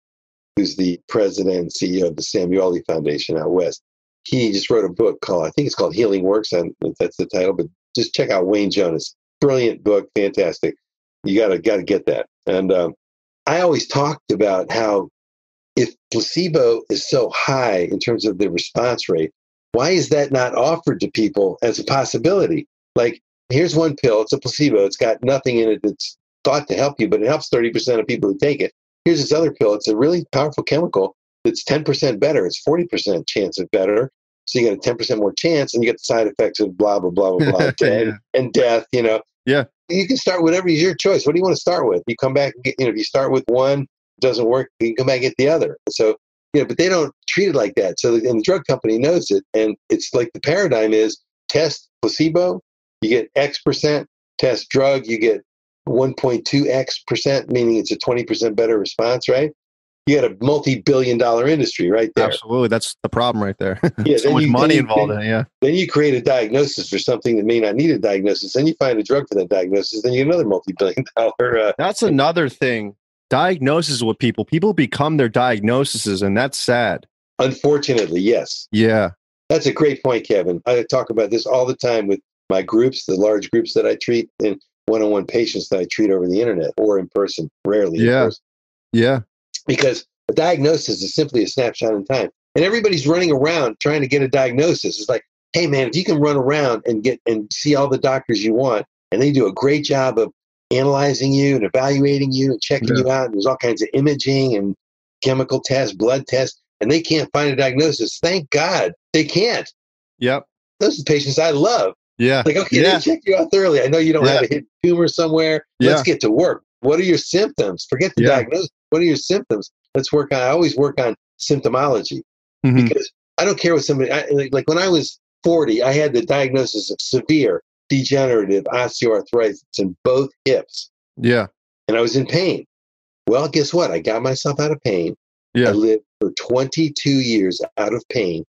who's the president and CEO of the Samueli Foundation out west. He just wrote a book called, I think it's called Healing Works, and that's the title, but just check out Wayne Jonas. Brilliant book, fantastic. You gotta get that. And I always talked about how if placebo is so high in terms of the response rate, why is that not offered to people as a possibility? Like, here's one pill, it's a placebo, it's got nothing in it that's thought to help you, but it helps 30% of people who take it. Here's this other pill, it's a really powerful chemical that's 10% better, it's 40% chance of better. So you got a 10% more chance, and you get the side effects of blah, blah, blah, blah, blah, Yeah. and death, Yeah. You can start whatever is your choice. What do you want to start with? You come back and get, if you start with one, doesn't work, you can come back and get the other. So, but they don't treat it like that. So, and the drug company knows it. And it's like the paradigm is test placebo, you get X%, test drug, you get 1.2X%, meaning it's a 20% better response, right? You got a multi-billion-dollar industry right there. Absolutely. That's the problem right there. Yeah, so much money involved in it. Yeah. Then you create a diagnosis for something that may not need a diagnosis. Then you find a drug for that diagnosis. Then you get another multi-billion-dollar. That's another thing. Diagnosis with people. People become their diagnoses, and that's sad. Unfortunately, yes. Yeah. That's a great point, Kevin. I talk about this all the time with my groups, the large groups that I treat, and one-on-one patients that I treat over the internet or in person, rarely in person. Yeah. Because a diagnosis is simply a snapshot in time. And everybody's running around trying to get a diagnosis. It's like, hey, man, if you can run around and get and see all the doctors you want, and they do a great job of analyzing you and evaluating you and checking you out, and there's all kinds of imaging and chemical tests, blood tests, and they can't find a diagnosis. Thank God they can't. Yep. Those are the patients I love. Yeah. Like, okay, they checked you out thoroughly. I know you don't have a hidden tumor somewhere. Let's get to work. What are your symptoms? Forget the diagnosis. What are your symptoms? Let's work on, I always work on symptomology because I don't care what somebody, like when I was 40, I had the diagnosis of severe degenerative osteoarthritis in both hips. Yeah. And I was in pain. Well, guess what? I got myself out of pain. Yeah. I lived for 22 years out of pain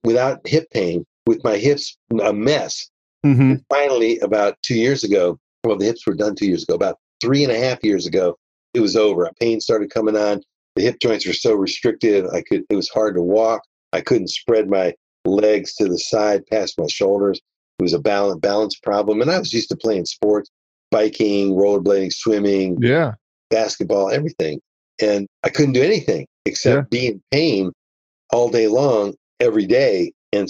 without hip pain, with my hips a mess. And finally, about 2 years ago, well, the hips were done 2 years ago, about 3.5 years ago, it was over. Pain started coming on. The hip joints were so restricted. It was hard to walk. I couldn't spread my legs to the side past my shoulders. It was a balance problem. And I was used to playing sports, biking, rollerblading, swimming, basketball, everything. And I couldn't do anything except be in pain all day long, every day. And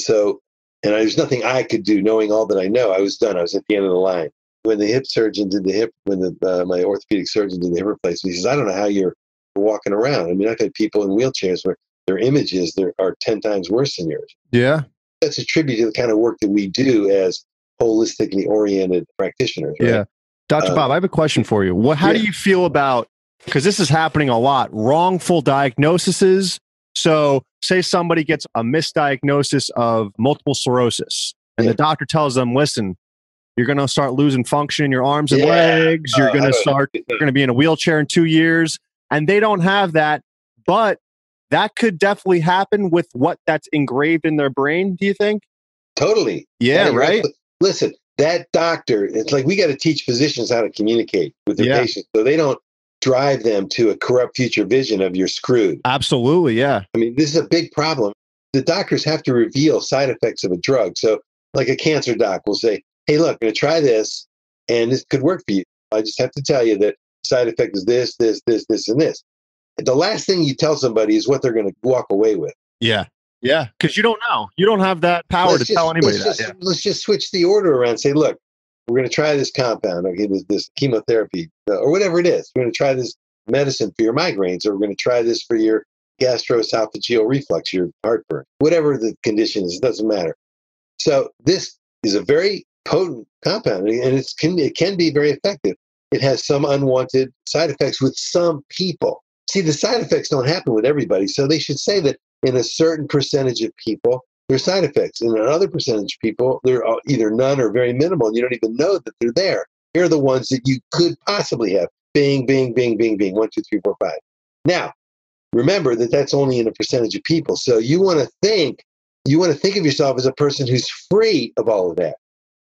there's nothing I could do. Knowing all that I know, I was done. I was at the end of the line. When the hip surgeon did the hip, my orthopedic surgeon did the hip replacement, he says, I don't know how you're walking around. I mean, I've had people in wheelchairs where their images are 10 times worse than yours. Yeah. That's a tribute to the kind of work that we do as holistically oriented practitioners. Right? Yeah. Dr. Bob, I have a question for you. How do you feel about, because this is happening a lot, wrongful diagnoses? So say somebody gets a misdiagnosis of multiple sclerosis and the doctor tells them, listen, you're going to start losing function in your arms and legs. You're going to be in a wheelchair in 2 years. And they don't have that, but that could definitely happen with what that's engraved in their brain. Do you think? Totally. Yeah. Right. Listen, that doctor, it's like, we got to teach physicians how to communicate with their patients so they don't drive them to a corrupt future vision of you're screwed. Absolutely. Yeah. I mean, this is a big problem. The doctors have to reveal side effects of a drug. So like a cancer doc will say, hey, look, I'm going to try this and this could work for you. I just have to tell you that side effect is this, this, this, this, and this. The last thing you tell somebody is what they're going to walk away with. Yeah. Yeah. Because you don't know. You don't have that power to tell anybody that. Let's just switch the order around and say, look, we're going to try this compound, okay, this chemotherapy, or whatever it is. We're going to try this medicine for your migraines, or we're going to try this for your gastroesophageal reflux, your heartburn, whatever the condition is, it doesn't matter. So this is a very potent compound, and it can be very effective. It has some unwanted side effects with some people. See, the side effects don't happen with everybody, so they should say that in a certain percentage of people, there are side effects. In another percentage of people, there are either none or very minimal, and you don't even know that they're there. Here are the ones that you could possibly have. Bing, bing, bing, bing, bing, 1, 2, 3, 4, 5. Now, remember that that's only in a percentage of people. So you want to think of yourself as a person who's free of all of that.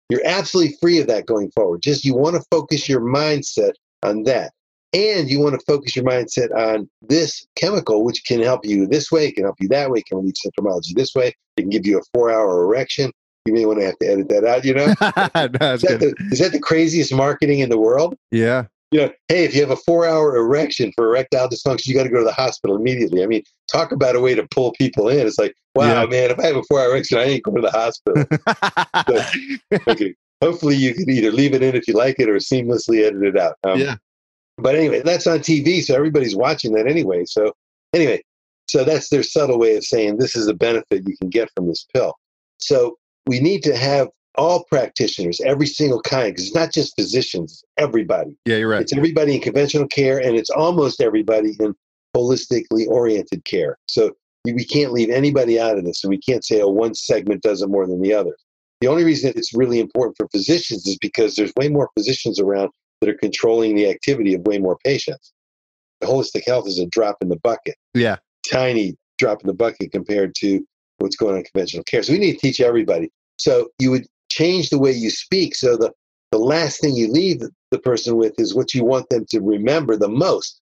You're absolutely free of that going forward. Just you want to focus your mindset on that. And you want to focus your mindset on this chemical, which can help you this way, it can help you that way, it can relieve symptomology this way. It can give you a 4-hour erection. You may want to have to edit that out, No, is that the craziest marketing in the world? Yeah. Hey, if you have a 4-hour erection for erectile dysfunction, you got to go to the hospital immediately. I mean, talk about a way to pull people in. It's like, wow, man, if I have a 4-hour erection, I ain't going to the hospital. So, okay. Hopefully you can either leave it in if you like it or seamlessly edit it out. But anyway, that's on TV, so everybody's watching that anyway. So that's their subtle way of saying this is a benefit you can get from this pill. So we need to have all practitioners, every single kind, because it's not just physicians, it's everybody. Yeah, you're right. It's everybody in conventional care, and it's almost everybody in holistically oriented care. So we can't leave anybody out of this, and we can't say, oh, one segment does it more than the other. The only reason it's really important for physicians is because there's way more physicians around that are controlling the activity of way more patients. Holistic health is a drop in the bucket. Yeah. Tiny drop in the bucket compared to what's going on in conventional care. So we need to teach everybody. So you would change the way you speak so the last thing you leave the person with is what you want them to remember the most,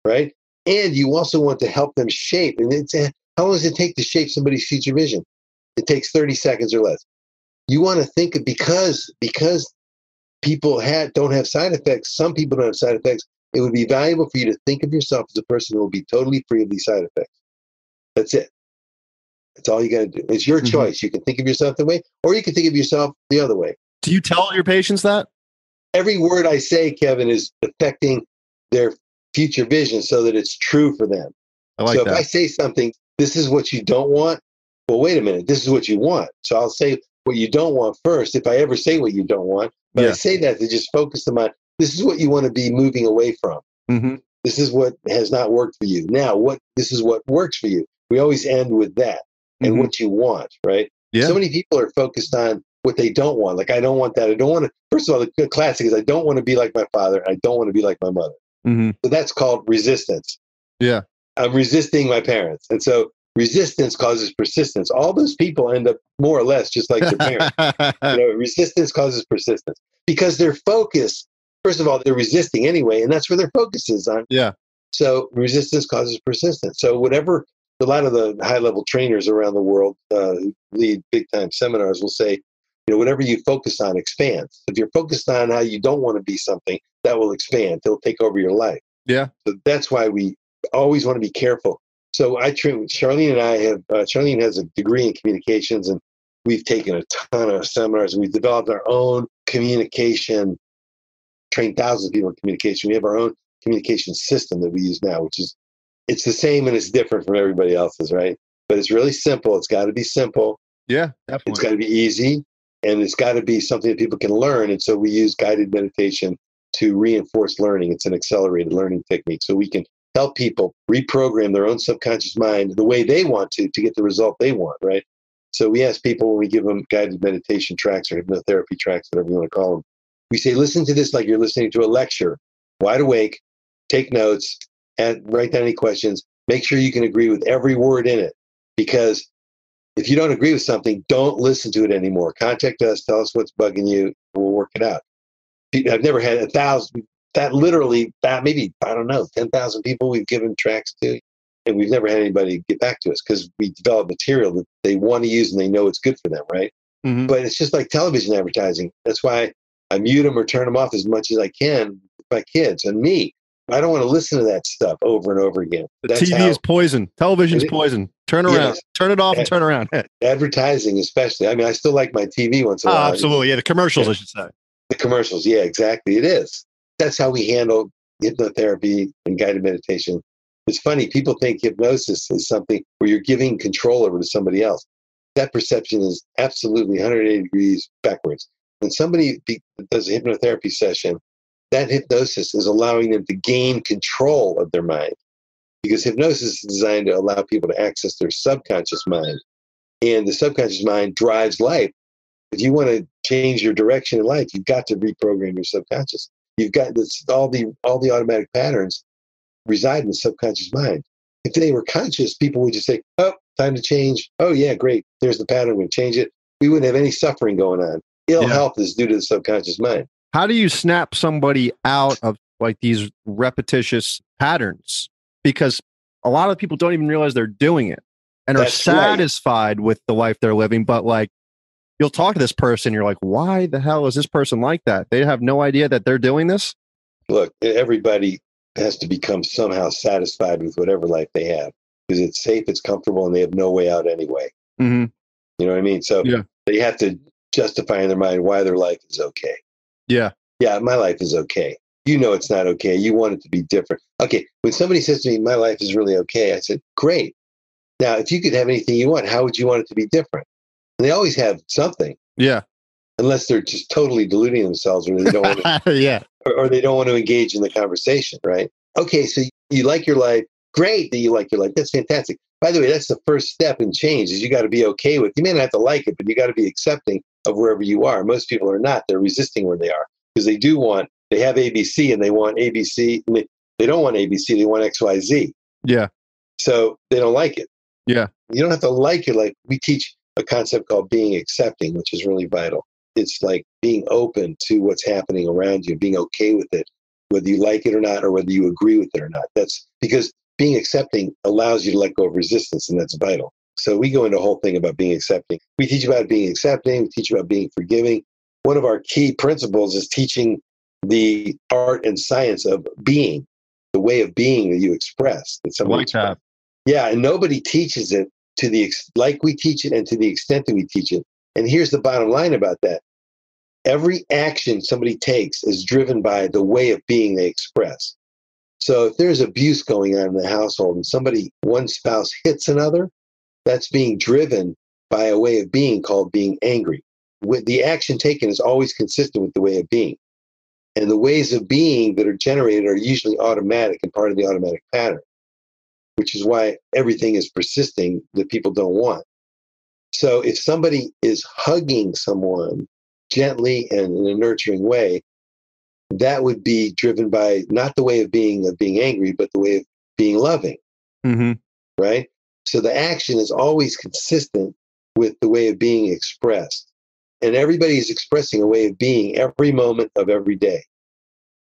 right? And you also want to help them shape. And how long does it take to shape somebody's future vision? It takes 30 seconds or less. You want to think of, because people don't have side effects, some people don't have side effects, it would be valuable for you to think of yourself as a person who will be totally free of these side effects. That's it. That's all you got to do. It's your choice. You can think of yourself that way, or you can think of yourself the other way. Do you tell your patients that? Every word I say, Kevin, is affecting their future vision so that it's true for them. So if I say something, this is what you don't want, well, wait a minute, this is what you want. So I'll say what you don't want first, if I ever say what you don't want. But I say that to just focus them on, this is what you want to be moving away from. Mm-hmm. This is what has not worked for you. Now, this is what works for you. We always end with that and what you want, right? Yeah. So many people are focused on what they don't want. Like, I don't want that. I don't want to, first of all, the classic is, I don't want to be like my father. I don't want to be like my mother. Mm-hmm. So that's called resistance. Yeah. I'm resisting my parents. And so resistance causes persistence. All those people end up more or less just like their parents. Resistance causes persistence because their focus, first of all, they're resisting anyway, and that's where their focus is on. Yeah. So resistance causes persistence. So a lot of the high-level trainers around the world who lead big-time seminars will say, whatever you focus on expands. If you're focused on how you don't want to be something, that will expand. It'll take over your life. Yeah. So that's why we always want to be careful. So Charlene and I have, Charlene has a degree in communications, and we've taken a ton of seminars, and we've developed our own communication, trained thousands of people in communication. We have our own communication system that we use now, which is, it's the same and it's different from everybody else's, right? But it's really simple. It's got to be simple. Yeah, definitely. It's got to be easy, and it's got to be something that people can learn. And so we use guided meditation to reinforce learning. It's an accelerated learning technique. So we can help people reprogram their own subconscious mind the way they want to get the result they want, right? So we ask people when we give them guided meditation tracks or hypnotherapy tracks, whatever you want to call them, we say, listen to this like you're listening to a lecture, wide awake, take notes, and write down any questions. Make sure you can agree with every word in it, because if you don't agree with something, don't listen to it anymore. Contact us, tell us what's bugging you, and we'll work it out. I've never had 1,000, maybe, I don't know, 10,000 people we've given tracks to, and we've never had anybody get back to us because we develop material that they want to use and they know it's good for them, right? Mm-hmm. But it's just like television advertising. That's why I mute them or turn them off as much as I can with my kids and me. I don't want to listen to that stuff over and over again. TV is poison. Television is poison. Turn around. Yes. Turn it off and turn around. Advertising especially. I mean, I still like my TV once in a while. Absolutely. Yeah, the commercials, I should say. The commercials. Yeah, exactly. It is. That's how we handle hypnotherapy and guided meditation. It's funny. People think hypnosis is something where you're giving control over to somebody else. That perception is absolutely 180 degrees backwards. when somebody does a hypnotherapy session, that hypnosis is allowing them to gain control of their mind, because hypnosis is designed to allow people to access their subconscious mind. And the subconscious mind drives life. If you want to change your direction in life, you've got to reprogram your subconscious. You've got this, all the automatic patterns reside in the subconscious mind. If they were conscious, people would just say, oh, time to change. Oh, yeah, great. There's the pattern. We'll change it. We wouldn't have any suffering going on. Ill health is due to the subconscious mind. How do you snap somebody out of like these repetitious patterns? Because a lot of people don't even realize they're doing it and are satisfied with the life they're living. But like, you'll talk to this person, you're like, why the hell is this person like that? They have no idea that they're doing this. Look, everybody has to become somehow satisfied with whatever life they have, because it's safe, it's comfortable, and they have no way out anyway. Mm-hmm. You know what I mean? So they have to justify in their mind why their life is okay. Yeah. Yeah, my life is okay. You know it's not okay. You want it to be different. Okay, when somebody says to me, my life is really okay, I said, great. Now, if you could have anything you want, how would you want it to be different? And they always have something. Yeah. Unless they're just totally deluding themselves, or they don't want to, or they don't want to engage in the conversation, right? Okay, so you like your life. Great that you like your life. That's fantastic. By the way, that's the first step in change, is you got to be okay with, you may not have to like it, but you got to be accepting of wherever you are. Most people are not. They're resisting where they are, because they have ABC and they want ABC. And they don't want ABC. They want XYZ. Yeah. So they don't like it. Yeah. You don't have to like your life. We teach a concept called being accepting, which is really vital. It's like being open to what's happening around you, being okay with it, whether you like it or not, or whether you agree with it or not. That's because being accepting allows you to let go of resistance, and that's vital. So we go into a whole thing about being accepting. We teach about being accepting. We teach about being forgiving. One of our key principles is teaching the art and science of being, the way of being that you express. That somebody like that. Yeah, and nobody teaches it like we teach it, and to the extent that we teach it. And here's the bottom line about that. Every action somebody takes is driven by the way of being they express. So if there's abuse going on in the household and one spouse hits another, that's being driven by a way of being called being angry. The action taken is always consistent with the way of being. And the ways of being that are generated are usually automatic and part of the automatic pattern, which is why everything is persisting that people don't want. So if somebody is hugging someone gently and in a nurturing way, that would be driven by not the way of being angry, but the way of being loving. Mm-hmm. Right? So the action is always consistent with the way of being expressed. And everybody is expressing a way of being every moment of every day.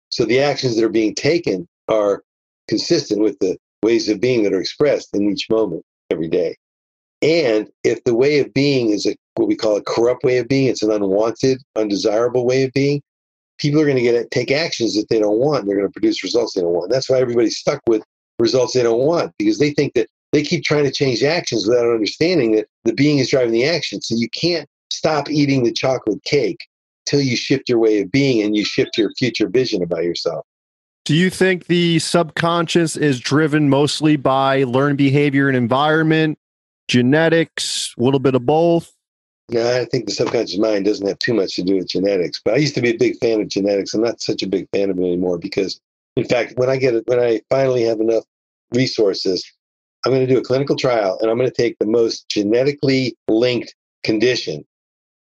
So the actions that are being taken are consistent with the ways of being that are expressed in each moment every day. And if the way of being is what we call a corrupt way of being, it's an unwanted, undesirable way of being, people are going to take actions that they don't want. And they're going to produce results they don't want. That's why everybody's stuck with results they don't want, because they think that they keep trying to change actions without understanding that the being is driving the action. So you can't stop eating the chocolate cake till you shift your way of being and you shift your future vision about yourself. Do you think the subconscious is driven mostly by learned behavior and environment, genetics, a little bit of both? No, I think the subconscious mind doesn't have too much to do with genetics. But I used to be a big fan of genetics. I'm not such a big fan of it anymore, because, in fact, when I finally have enough resources, I'm going to do a clinical trial, and I'm going to take the most genetically linked condition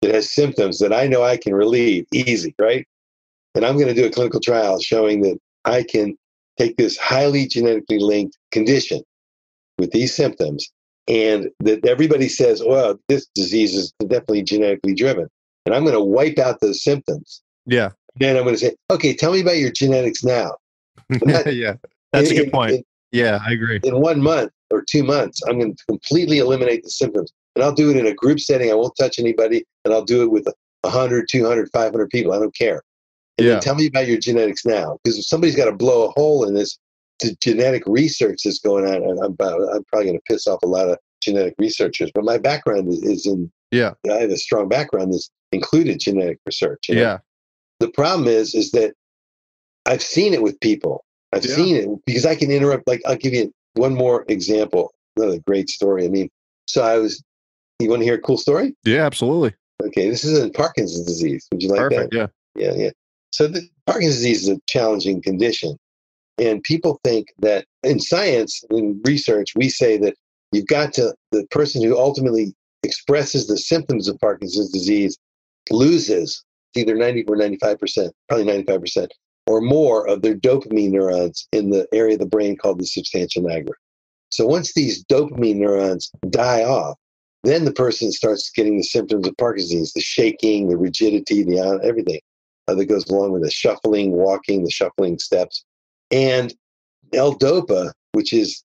that has symptoms that I know I can relieve easy, right? And I'm going to do a clinical trial showing that I can take this highly genetically linked condition with these symptoms, and that everybody says, well, this disease is definitely genetically driven. And I'm going to wipe out those symptoms. Yeah. Then I'm going to say, okay, tell me about your genetics now. Yeah, that's a good point. Yeah, I agree. In 1 month or 2 months, I'm going to completely eliminate the symptoms. And I'll do it in a group setting. I won't touch anybody. And I'll do it with 100, 200, 500 people. I don't care. And then tell me about your genetics now. Because if somebody's got to blow a hole in this genetic research that's going on, and I'm probably going to piss off a lot of genetic researchers. But my background is in, I have a strong background that's included genetic research. You know? Yeah. The problem is that I've seen it with people. I've seen it because I can interrupt. Like, I'll give you one more example. Another great story. I mean, you want to hear a cool story? Yeah, absolutely. Okay, this is in Parkinson's disease. Would you like Perfect. that? Yeah. So the Parkinson's disease is a challenging condition. And people think that in science, in research, we say that you've got to, the person who ultimately expresses the symptoms of Parkinson's disease loses either 90 or 95%, probably 95% or more of their dopamine neurons in the area of the brain called the substantia nigra. So once these dopamine neurons die off, then the person starts getting the symptoms of Parkinson's disease, the shaking, the rigidity, everything that goes along with the shuffling, walking, the shuffling steps. And L-DOPA, which is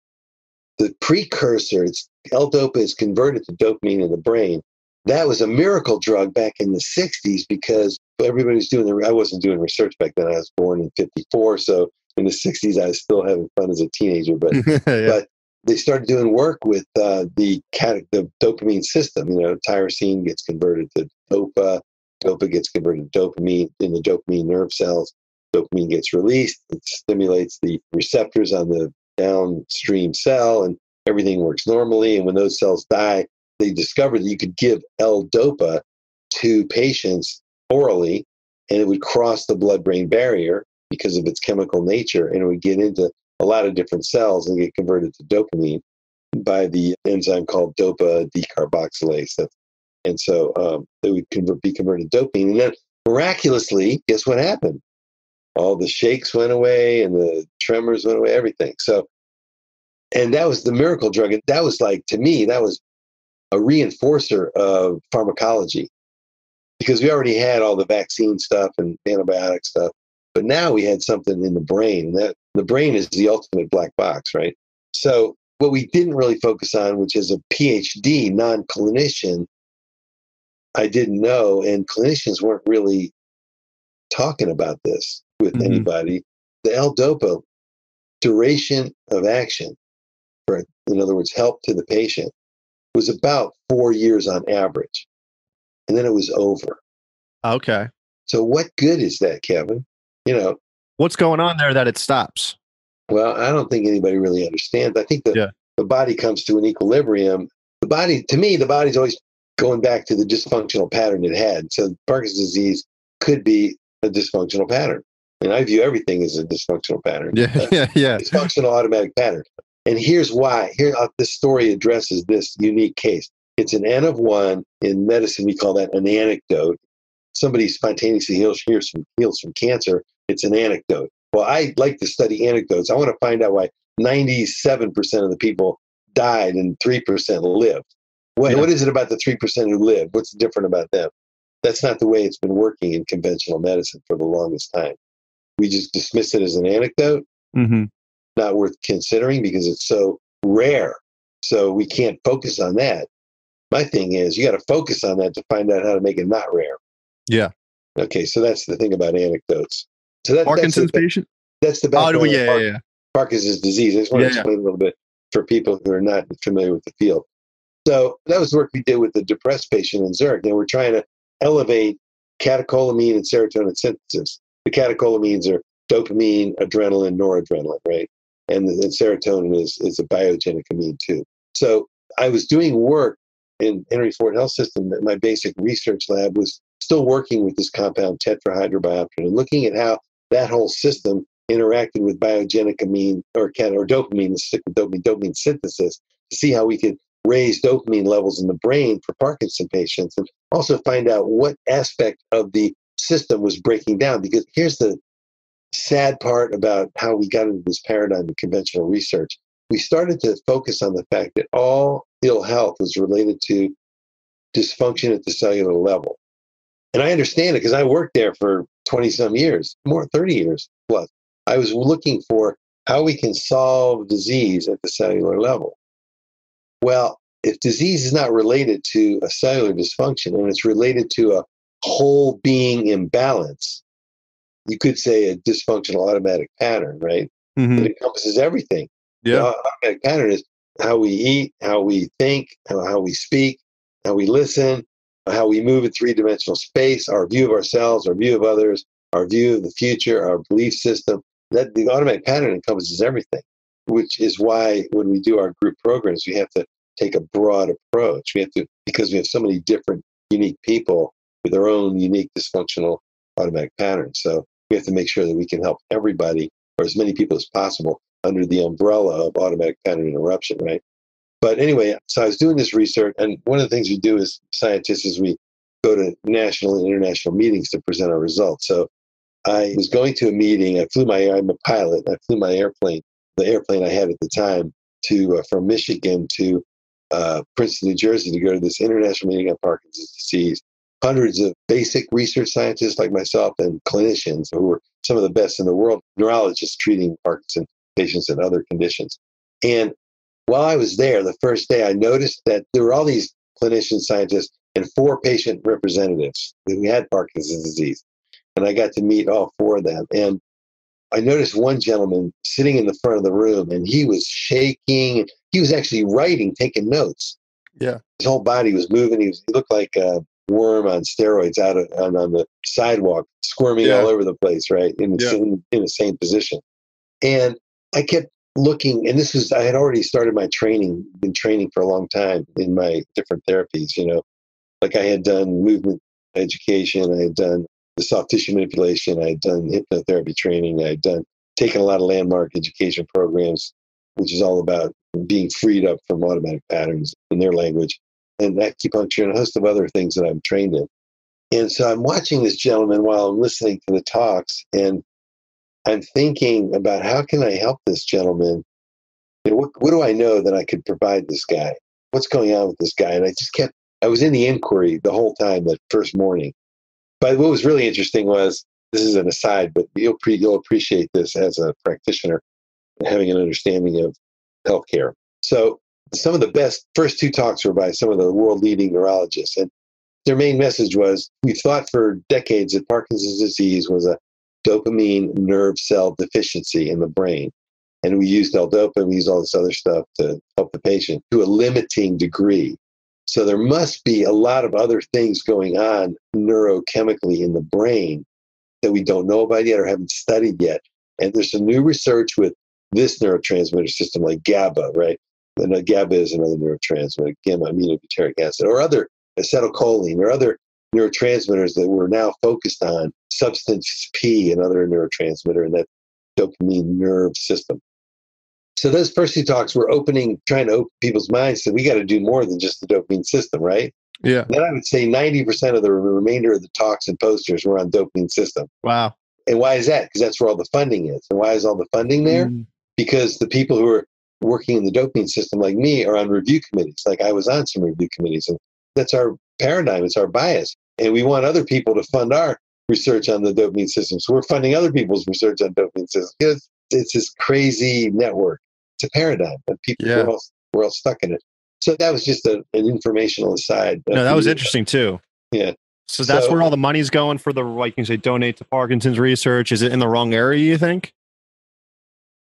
the precursor, L-DOPA is converted to dopamine in the brain. That was a miracle drug back in the 60s because everybody's I wasn't doing research back then. I was born in 54. So in the 60s, I was still having fun as a teenager. But but they started doing work with the dopamine system. Tyrosine gets converted to DOPA. DOPA gets converted to dopamine in the dopamine nerve cells. Dopamine gets released. It stimulates the receptors on the downstream cell, and everything works normally. And when those cells die, they discovered that you could give L-DOPA to patients orally, and it would cross the blood-brain barrier because of its chemical nature, and it would get into a lot of different cells and get converted to dopamine by the enzyme called DOPA decarboxylase. And so they would be converted to dopamine. And then miraculously, guess what happened? All the shakes went away and the tremors went away, everything. So, and that was the miracle drug. And that was to me, that was a reinforcer of pharmacology because we already had all the vaccine stuff and antibiotic stuff. But now we had something in the brain. That the brain is the ultimate black box, right? So what we didn't really focus on, which is a PhD, non-clinician, I didn't know, and clinicians weren't really talking about this with anybody. The L-DOPA duration of action, in other words, help to the patient, was about 4 years on average. And then it was over. Okay. So what good is that, Kevin? What's going on there that it stops? Well, I don't think anybody really understands. I think the body comes to an equilibrium. To me, the body's always going back to the dysfunctional pattern it had. So Parkinson's disease could be a dysfunctional pattern. And I view everything as a dysfunctional pattern. Yeah. Dysfunctional automatic pattern. And here's why. This story addresses this unique case. It's an N of 1. In medicine, we call that an anecdote. Somebody spontaneously heals from cancer. It's an anecdote. Well, I like to study anecdotes. I want to find out why 97% of the people died and 3% lived. What is it about the 3% who lived? What's different about them? That's not the way it's been working in conventional medicine for the longest time. We just dismiss it as an anecdote, not worth considering because it's so rare. So we can't focus on that. My thing is, you got to focus on that to find out how to make it not rare. Yeah. Okay, so that's the thing about anecdotes. So Parkinson's patient? That's the background of Parkinson's disease. I just want to explain a little bit for people who are not familiar with the field. So that was work we did with the depressed patient in Zurich. And we're trying to elevate catecholamine and serotonin synthesis. The catecholamines are dopamine, adrenaline, noradrenaline, right? And serotonin is a biogenic amine too. So I was doing work in Henry Ford Health System. My basic research lab was still working with this compound tetrahydrobiopterin and looking at how that whole system interacted with biogenic amine or dopamine, dopamine synthesis, to see how we could raise dopamine levels in the brain for Parkinson patients and also find out what aspect of the system was breaking down. Because here's the sad part about how we got into this paradigm of conventional research. We started to focus on the fact that all ill health was related to dysfunction at the cellular level. And I understand it because I worked there for 20-some years, more 30 years plus. I was looking for how we can solve disease at the cellular level. Well, if disease is not related to a cellular dysfunction and it's related to a whole being imbalance, you could say a dysfunctional automatic pattern, right? It encompasses everything. Yeah. The automatic pattern is how we eat, how we think, how we speak, how we listen, how we move in three-dimensional space, our view of ourselves, our view of others, our view of the future, our belief system. That the automatic pattern encompasses everything, which is why when we do our group programs, we have to take a broad approach. We have to, because we have so many different unique people with their own unique dysfunctional automatic patterns. So we have to make sure that we can help everybody, or as many people as possible, under the umbrella of automatic pattern interruption, right? But anyway, so I was doing this research, and one of the things we do as scientists is we go to national and international meetings to present our results. So I was going to a meeting. I'm a pilot. I flew my airplane, the airplane I had at the time, from Michigan to Princeton, New Jersey, to go to this international meeting on Parkinson's disease. Hundreds of basic research scientists like myself and clinicians who were some of the best in the world, neurologists treating Parkinson's patients and other conditions. And while I was there, the first day, I noticed that there were all these clinician scientists and 4 patient representatives who had Parkinson's disease. And I got to meet all 4 of them. And I noticed one gentleman sitting in the front of the room, and he was shaking. He was actually writing, taking notes. Yeah. His whole body was moving. He looked like a worm on steroids on the sidewalk, squirming all over the place, right? In the same position. And I kept looking, and I had already started my training, been training for a long time in my different therapies, like I had done movement education, I had done the soft tissue manipulation, I had done hypnotherapy training, I had taken a lot of landmark education programs, which is all about being freed up from automatic patterns in their language, and acupuncture and a host of other things that I'm trained in. And so I'm watching this gentleman while I'm listening to the talks, and I'm thinking about how can I help this gentleman? What do I know that I could provide this guy? What's going on with this guy? And I was in the inquiry the whole time that first morning. But what was really interesting was, this is an aside, but you'll appreciate this as a practitioner, having an understanding of healthcare. So some of the best first 2 talks were by some of the world leading neurologists. And their main message was, we've thought for decades that Parkinson's disease was a dopamine nerve cell deficiency in the brain. And we used L-dopa, we used all this other stuff to help the patient to a limiting degree. So there must be a lot of other things going on neurochemically in the brain that we don't know about yet or haven't studied yet. And there's some new research with this neurotransmitter system like GABA, right? And GABA is another neurotransmitter, gamma-aminobutyric acid, or other acetylcholine, or other neurotransmitters that we're now focused on, substance P, another neurotransmitter in that dopamine nerve system. So those first 2 talks were trying to open people's minds that we got to do more than just the dopamine system, right? Yeah. Then I would say 90% of the remainder of the talks and posters were on dopamine system. Wow. And why is that? Because that's where all the funding is. And why is all the funding there? Because the people who are working in the dopamine system like me are on review committees. Like I was on some review committees, and that's our paradigm. It's our bias. And we want other people to fund our research on the dopamine system. So we're funding other people's research on dopamine systems. It's this crazy network. It's a paradigm, and people we're all stuck in it. So that was just an informational aside. No, that was interesting too. Yeah. So that's where all the money's going for like you say, donate to Parkinson's research. Is it in the wrong area, you think?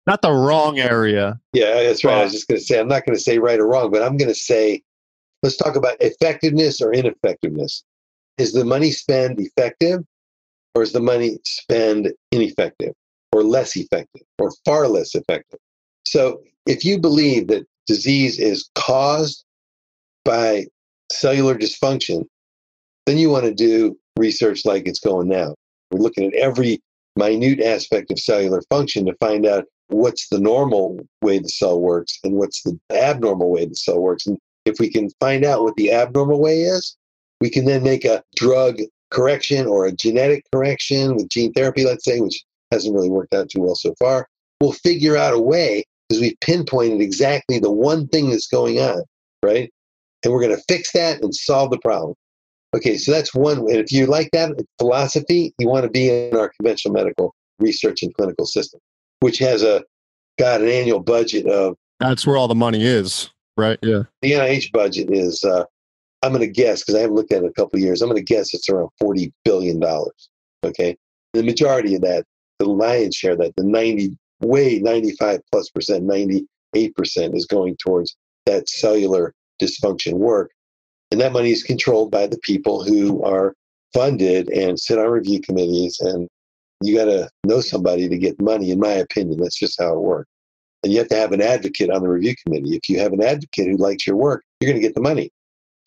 Not the wrong area. Yeah, that's right. I was just going to say, I'm not going to say right or wrong, but I'm going to say, let's talk about effectiveness or ineffectiveness. Is the money spent effective, or is the money spent ineffective, or less effective, or far less effective? So if you believe that disease is caused by cellular dysfunction, then you want to do research like it's going now. We're looking at every minute aspect of cellular function to find out what's the normal way the cell works and what's the abnormal way the cell works. And if we can find out what the abnormal way is, we can then make a drug correction or a genetic correction with gene therapy, let's say, which hasn't really worked out too well so far. We'll figure out a way, because we've pinpointed exactly the one thing that's going on, right? And we're going to fix that and solve the problem. Okay, so that's one way. And if you like that philosophy, you want to be in our conventional medical research and clinical system, which has an annual budget of... That's where all the money is, right? Yeah. The NIH budget is, I'm going to guess, because I haven't looked at it in a couple of years, I'm going to guess it's around $40 billion, okay? The majority of that, the lion's share of that, 95+%, 98% is going towards that cellular dysfunction work. And that money is controlled by the people who are funded and sit on review committees. And you got to know somebody to get money, in my opinion. That's just how it works. And you have to have an advocate on the review committee. If you have an advocate who likes your work, you're going to get the money.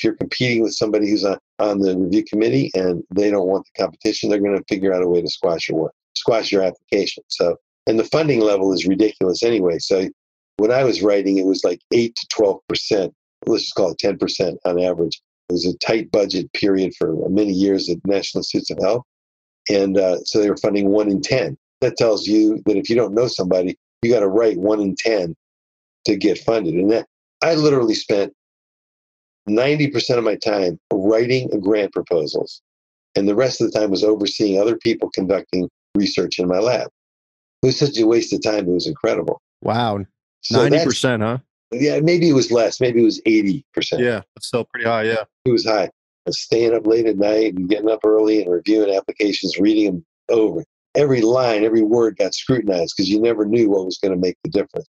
If you're competing with somebody who's on the review committee and they don't want the competition, they're going to figure out a way to squash your work, squash your application. So, and the funding level is ridiculous anyway. So when I was writing, it was like 8 to 12%. Let's just call it 10% on average. It was a tight budget period for many years at National Institutes of Health. And so they were funding 1 in 10. That tells you that if you don't know somebody, you got to write 1 in 10 to get funded. And that I literally spent 90% of my time writing grant proposals. And the rest of the time was overseeing other people conducting research in my lab. It was such a waste of time. It was incredible. Wow. So 90%, huh? Yeah, maybe it was less. Maybe it was 80%. Yeah, that's still pretty high, yeah. It was high. I was staying up late at night and getting up early and reviewing applications, reading them over. Every line, every word got scrutinized because you never knew what was going to make the difference.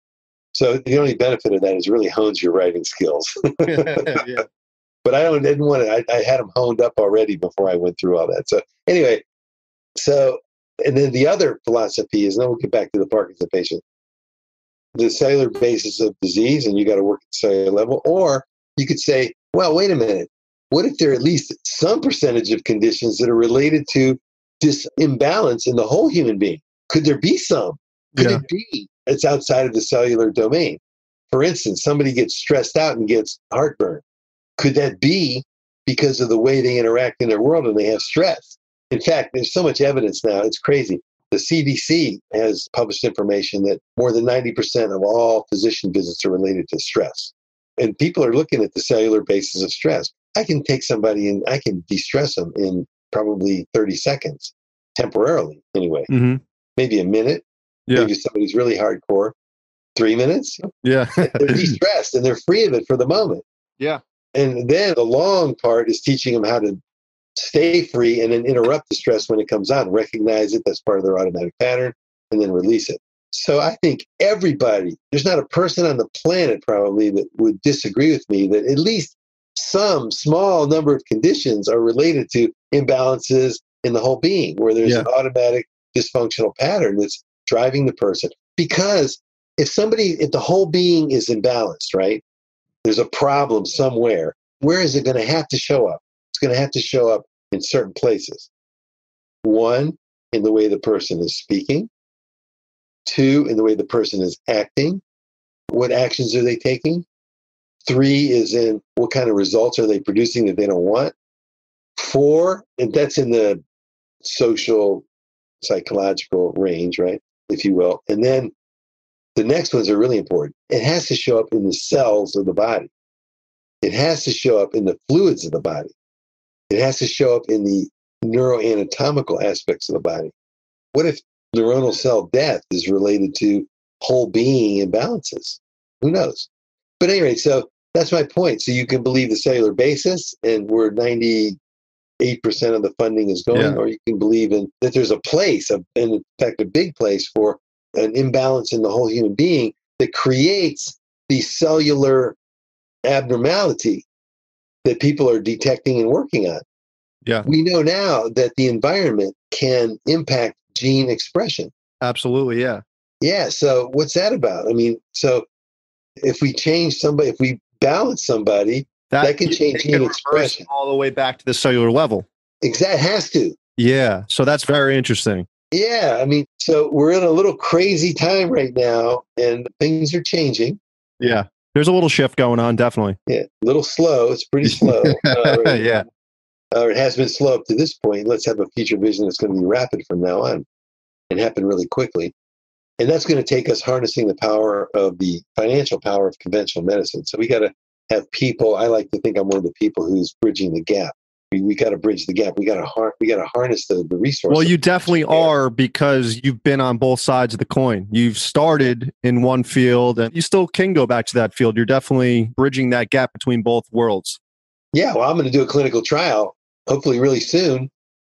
So the only benefit of that is it really hones your writing skills. Yeah. But didn't want it. I had them honed up already before I went through all that. So anyway, and then the other philosophy is, then we'll get back to the Parkinson patient, the cellular basis of disease, and you got to work at the cellular level. Or you could say, well, wait a minute. What if there are at least some percentage of conditions that are related to this imbalance in the whole human being? Could there be some? Could it be it's outside of the cellular domain? For instance, somebody gets stressed out and gets heartburn. Could that be because of the way they interact in their world and they have stress? In fact, there's so much evidence now, it's crazy. The CDC has published information that more than 90% of all physician visits are related to stress. And people are looking at the cellular basis of stress. I can take somebody and I can de-stress them in probably 30 seconds, temporarily anyway. Mm-hmm. Maybe a minute. Yeah. Maybe somebody's really hardcore. 3 minutes. Yeah. They're de-stressed and they're free of it for the moment. Yeah. And then the long part is teaching them how to stay free and then interrupt the stress when it comes on, recognize it, that's part of their automatic pattern, and then release it. So I think everybody, there's not a person on the planet probably that would disagree with me that at least some small number of conditions are related to imbalances in the whole being, where there's an automatic dysfunctional pattern that's driving the person. Because if the whole being is imbalanced, right, there's a problem somewhere, where is it going to have to show up? It's going to have to show up in certain places. 1, in the way the person is speaking. 2, in the way the person is acting. What actions are they taking? 3 is in what kind of results are they producing that they don't want. 4, and that's in the social, psychological range, right, if you will. And then the next ones are really important. It has to show up in the cells of the body. It has to show up in the fluids of the body. It has to show up in the neuroanatomical aspects of the body. What if neuronal cell death is related to whole being imbalances? Who knows? But anyway, so that's my point. So you can believe the cellular basis and where 98% of the funding is going, or you can believe in that there's a place, and in fact, a big place for an imbalance in the whole human being that creates the cellular abnormality that people are detecting and working on. Yeah. We know now that the environment can impact gene expression. Absolutely, yeah. Yeah, so what's that about? I mean, so if we change somebody, if we balance somebody, that can change gene expression. All the way back to the cellular level. Exactly, has to. Yeah, so that's very interesting. Yeah, I mean, so we're in a little crazy time right now, and things are changing. Yeah, there's a little shift going on, definitely. Yeah, a little slow. It's pretty slow. Right yeah. It has been slow up to this point. Let's have a future vision that's going to be rapid from now on and happen really quickly. And that's going to take us harnessing the power of the financial power of conventional medicine. So we got to have people. I like to think I'm one of the people who's bridging the gap. We got to bridge the gap. We got to harness the resources. Well, you definitely are, because you've been on both sides of the coin. You've started in one field and you still can go back to that field. You're definitely bridging that gap between both worlds. Yeah, well, I'm going to do a clinical trial, hopefully really soon,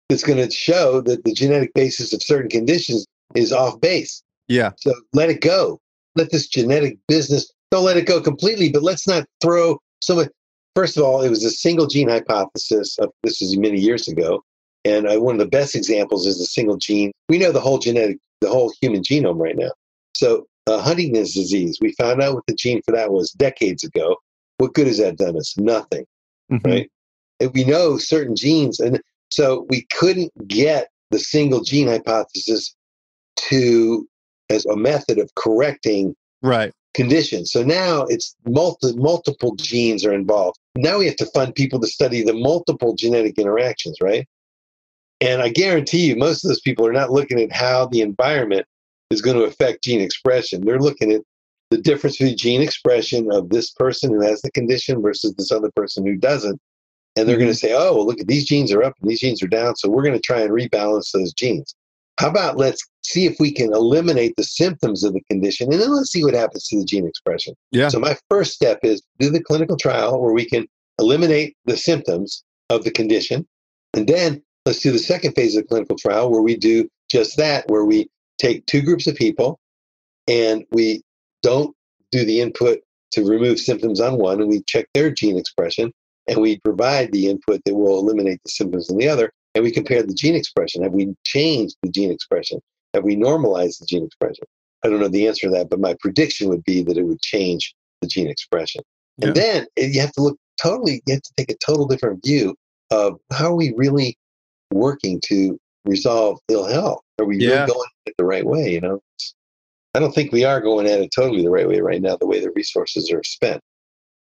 that's going to show that the genetic basis of certain conditions is off base. Yeah. So let it go. Let this genetic business, don't let it go completely, but let's not throw so much. First of all, it was a single gene hypothesis. This is many years ago. And one of the best examples is the single gene. We know the whole human genome right now. So Huntington's disease, we found out what the gene for that was decades ago. What good has that done us? Nothing. right? And we know certain genes. And so we couldn't get the single gene hypothesis as a method of correcting conditions. So now it's multiple genes are involved. Now we have to fund people to study the multiple genetic interactions, right? And I guarantee you, most of those people are not looking at how the environment is going to affect gene expression. They're looking at the difference between gene expression of this person who has the condition versus this other person who doesn't. And they're going to say, oh, well, look, these genes are up and these genes are down. So we're going to try and rebalance those genes. How about let's see if we can eliminate the symptoms of the condition, and then let's see what happens to the gene expression. Yeah. So my first step is do the clinical trial where we can eliminate the symptoms of the condition. And then let's do the second phase of the clinical trial where we do just that, where we take two groups of people and we don't do the input to remove symptoms on one, and we check their gene expression, and we provide the input that will eliminate the symptoms in the other, and we compare the gene expression. Have we changed the gene expression? Have we normalized the gene expression? I don't know the answer to that, but my prediction would be that it would change the gene expression. And then you have to take a total different view of how are we really working to resolve ill health? Are we really going at it the right way? You know, I don't think we are going at it totally the right way right now, the way the resources are spent.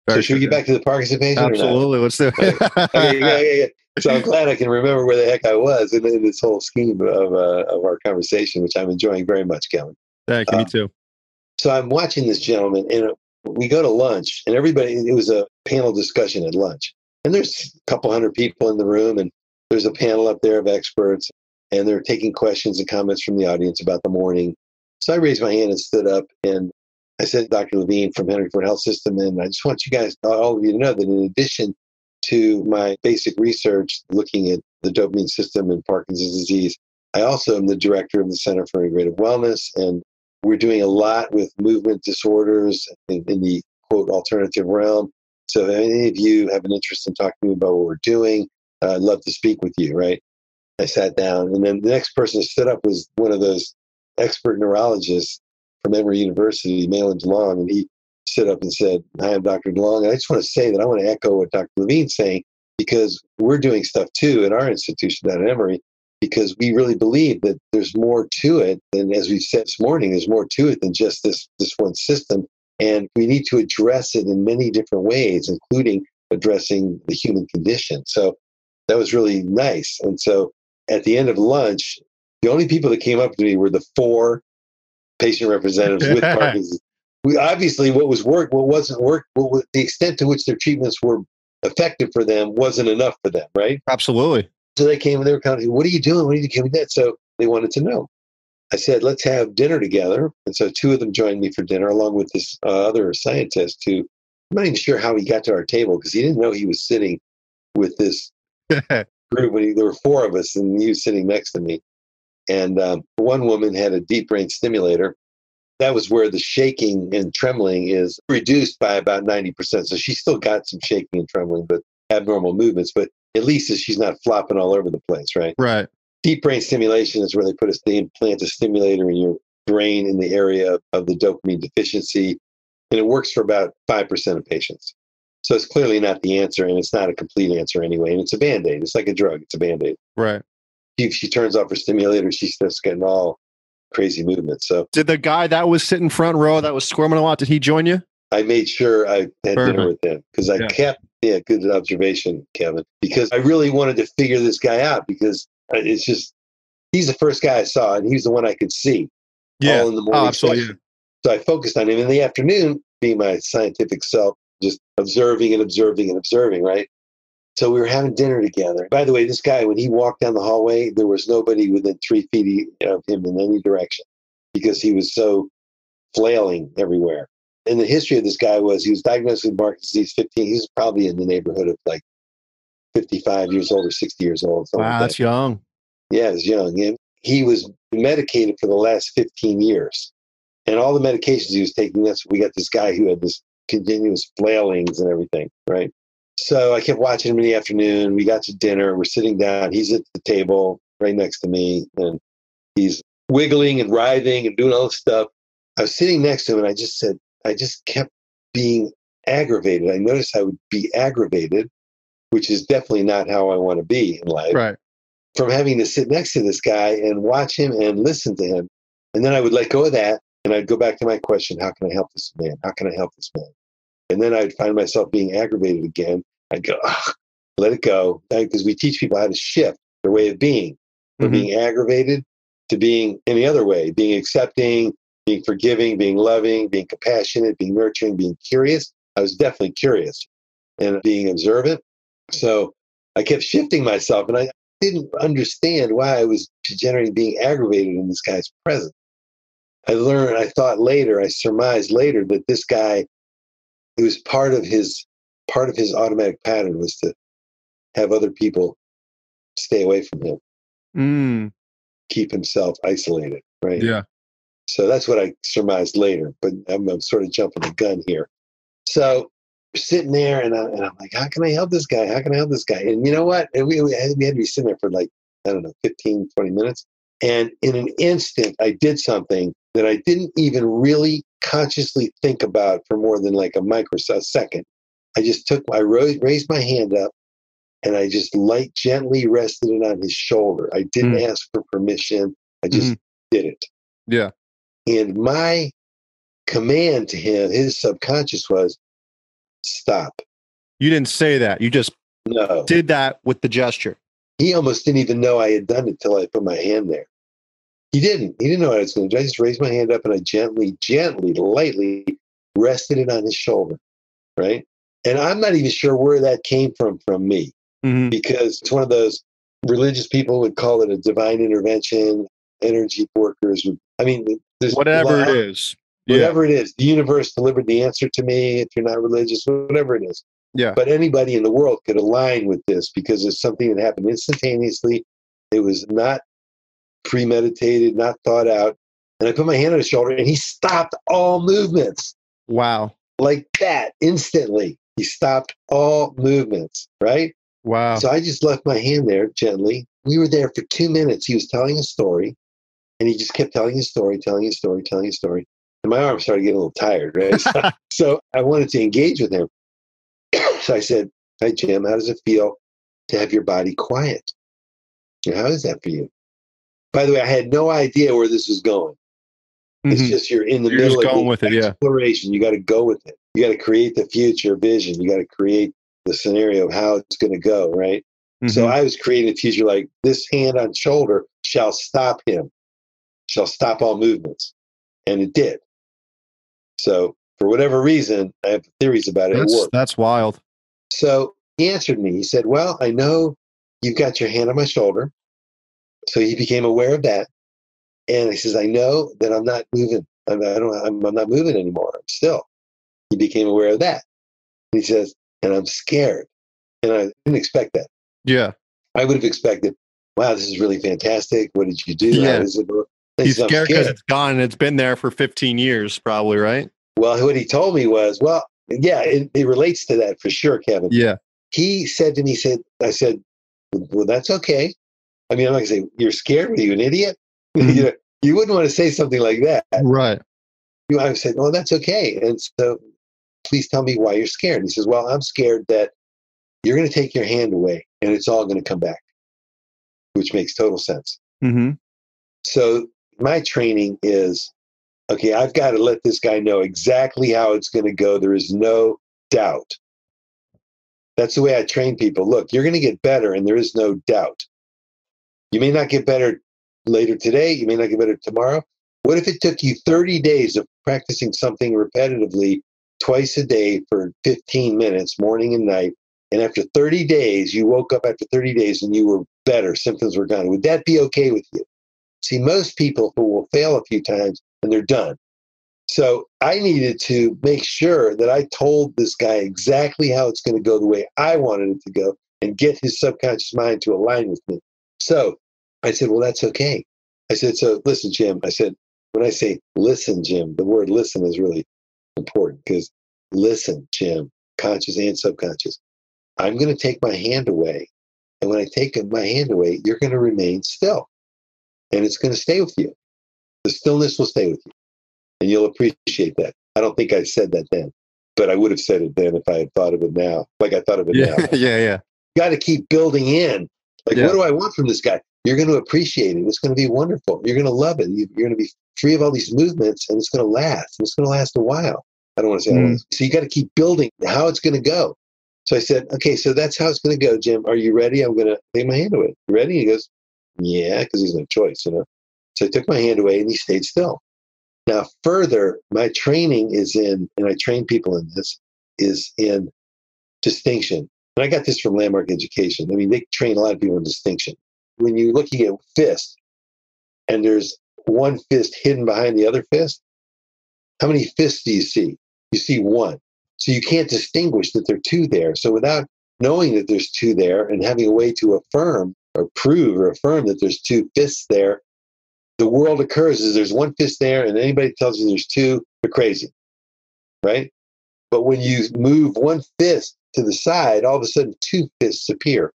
So should we get back to the Parkinson patient? Absolutely. Let's do it. Okay. So I'm glad I can remember where the heck I was in this whole scheme of our conversation, which I'm enjoying very much, Kevin. Thank you. Me too. So I'm watching this gentleman, and we go to lunch, and it was a panel discussion at lunch. And there's a couple hundred people in the room, and there's a panel up there of experts, and they're taking questions and comments from the audience about the morning. So I raised my hand and stood up, and I said, Dr. Levine from Henry Ford Health System, and I just want you guys, all of you to know that in addition to my basic research looking at the dopamine system and Parkinson's disease, I also am the director of the Center for Integrative Wellness, and we're doing a lot with movement disorders in the, quote, alternative realm. So if any of you have an interest in talking to me about what we're doing, I'd love to speak with you, right? I sat down, and then the next person that stood up was one of those expert neurologists from Emory University, Malin DeLong, and he stood up and said, hi, I'm Dr. DeLong. And I just want to say that I want to echo what Dr. Levine's saying, because we're doing stuff too at our institution down at Emory, because we really believe that there's more to it. And as we said this morning, there's more to it than just this one system. And we need to address it in many different ways, including addressing the human condition. So that was really nice. And so at the end of lunch, the only people that came up to me were the 4 patient representatives with Parkinson's. Obviously, what wasn't work, the extent to which their treatments were effective for them wasn't enough for them, right? Absolutely. So they came and they were kind of, what are you doing? What are you doing? So they wanted to know. I said, let's have dinner together. And so 2 of them joined me for dinner, along with this other scientist who, I'm not even sure how he got to our table, because he didn't know he was sitting with this group. There were 4 of us, and he was sitting next to me. And one woman had a deep brain stimulator. That was where the shaking and trembling is reduced by about 90%. So she's still got some shaking and trembling, but abnormal movements. But at least she's not flopping all over the place, right? Right. Deep brain stimulation is where they implant a stimulator in your brain in the area of the dopamine deficiency. And it works for about 5% of patients. So it's clearly not the answer, and it's not a complete answer anyway. And it's a Band-Aid. It's like a drug. It's a Band-Aid. Right. If she turns off her stimulator, she starts getting all crazy movements. So did the guy that was sitting front row that was squirming a lot, did he join you? I made sure I had dinner with him, because I kept, good observation, Kevin, because I really wanted to figure this guy out, because it's just, he's the first guy I saw, and he's the one I could see all in the morning. Absolutely. Session. So I focused on him in the afternoon, being my scientific self, just observing, right? So we were having dinner together. By the way, this guy, when he walked down the hallway, there was nobody within 3 feet of him in any direction, because he was so flailing everywhere. And the history of this guy was he was diagnosed with Parkinson's disease 15. He was probably in the neighborhood of like 55 years old or 60 years old. Wow, that's young. Yeah, he's young. And he was medicated for the last 15 years. And all the medications he was taking, we got this guy who had this continuous flailings and everything, right? So I kept watching him in the afternoon. We got to dinner. We're sitting down. He's at the table right next to me, and he's wiggling and writhing and doing all this stuff. I was sitting next to him, and I just kept being aggravated. I noticed I would be aggravated, which is definitely not how I want to be in life. Right. From having to sit next to this guy and watch him and listen to him. And then I would let go of that and I'd go back to my question, how can I help this man? How can I help this man? And then I'd find myself being aggravated again. I'd go, let it go. Because we teach people how to shift their way of being from being aggravated to being any other way, being accepting, being forgiving, being loving, being compassionate, being nurturing, being curious. I was definitely curious and being observant. So I kept shifting myself and I didn't understand why I was degenerating, being aggravated in this guy's presence. I surmised later that this guy, it was part of his automatic pattern was to have other people stay away from him, keep himself isolated, right? Yeah. So that's what I surmised later, but I'm sort of jumping the gun here. So sitting there and I'm like, how can I help this guy? How can I help this guy? And you know what? And we had to be sitting there for like, I don't know, 15, 20 minutes. And in an instant, I did something that I didn't even really consciously think about for more than like a microsecond. I raised my hand up and I just gently rested it on his shoulder. I didn't ask for permission. I just did it. Yeah. And my command to him, his subconscious was, stop. You didn't say that. You just did that with the gesture. He almost didn't even know I had done it till I put my hand there. He didn't know what I was going to do. I just raised my hand up and I gently, lightly rested it on his shoulder, right? And I'm not even sure where that came from me, because it's one of those religious people would call it a divine intervention, energy workers. I mean, there's whatever it is. Whatever it is, the universe delivered the answer to me. If you're not religious, whatever it is. Yeah. But anybody in the world could align with this because it's something that happened instantaneously. It was not premeditated, not thought out. And I put my hand on his shoulder and he stopped all movements. Wow. Like that, instantly. He stopped all movements, right? Wow. So I just left my hand there gently. We were there for 2 minutes. He was telling a story and he just kept telling his story. And my arm started getting a little tired, right? So I wanted to engage with him. So I said, hi, Jim, how does it feel to have your body quiet? How is that for you? By the way, I had no idea where this was going. It's just you're in the middle of the exploration. You got to go with it. You got to create the future vision. You got to create the scenario of how it's going to go, right? So I was creating a future like this hand on shoulder shall stop him, shall stop all movements. And it did. So for whatever reason, I have theories about it. It worked. That's wild. So he answered me. He said, well, I know you've got your hand on my shoulder. So he became aware of that. And he says, I know that I'm not moving. I'm not moving anymore. I'm still. He became aware of that. And he says, and I'm scared. And I didn't expect that. Yeah. I would have expected, wow, this is really fantastic. What did you do? Yeah. How does it work? He's scared because it's gone and it's been there for 15 years, probably, right? Well, what he told me was, well, yeah, it relates to that for sure, Kevin. Yeah. He said to me, I said, well, that's okay. I mean, I'm not going to say, you're scared? Are you an idiot? You wouldn't want to say something like that. Right. I said, oh, that's okay. And so please tell me why you're scared. He says, well, I'm scared that you're going to take your hand away and it's all going to come back, which makes total sense. So my training is, okay, I've got to let this guy know exactly how it's going to go. There is no doubt. That's the way I train people. Look, you're going to get better and there is no doubt. You may not get better later today. You may not get better tomorrow. What if it took you 30 days of practicing something repetitively twice a day for 15 minutes, morning and night, and after 30 days, you woke up after 30 days and you were better, symptoms were gone? Would that be okay with you? See, most people who will fail a few times and they're done. So I needed to make sure that I told this guy exactly how it's going to go the way I wanted it to go and get his subconscious mind to align with me. So I said, well, that's okay. I said, so listen, Jim. I said, when I say listen, Jim, the word listen is really important because listen, Jim, conscious and subconscious. I'm going to take my hand away. And when I take my hand away, you're going to remain still. And it's going to stay with you. The stillness will stay with you. And you'll appreciate that. I don't think I said that then, but I would have said it then if I had thought of it now, like I thought of it now. Yeah. got to keep building in. Like, Yeah. what do I want from this guy? You're going to appreciate it. It's going to be wonderful. You're going to love it. You're going to be free of all these movements, and it's going to last. And it's going to last a while. I don't want to say how long. So you got to keep building how it's going to go. So I said, okay, so that's how it's going to go, Jim. Are you ready? I'm going to take my hand away. You ready? He goes, yeah, because there's no choice, you know. So I took my hand away, and he stayed still. Now, further, my training is in, and I train people in this, is in distinction. And I got this from Landmark Education. I mean, they train a lot of people in distinction. When you're looking at fist, and there's one fist hidden behind the other fist, how many fists do you see? You see one. So you can't distinguish that there are two there. So without knowing that there's two there and having a way to affirm or prove or affirm that there's two fists there, the world occurs as there's one fist there, and anybody tells you there's two, they're crazy, right? But when you move one fist to the side, all of a sudden two fists appear.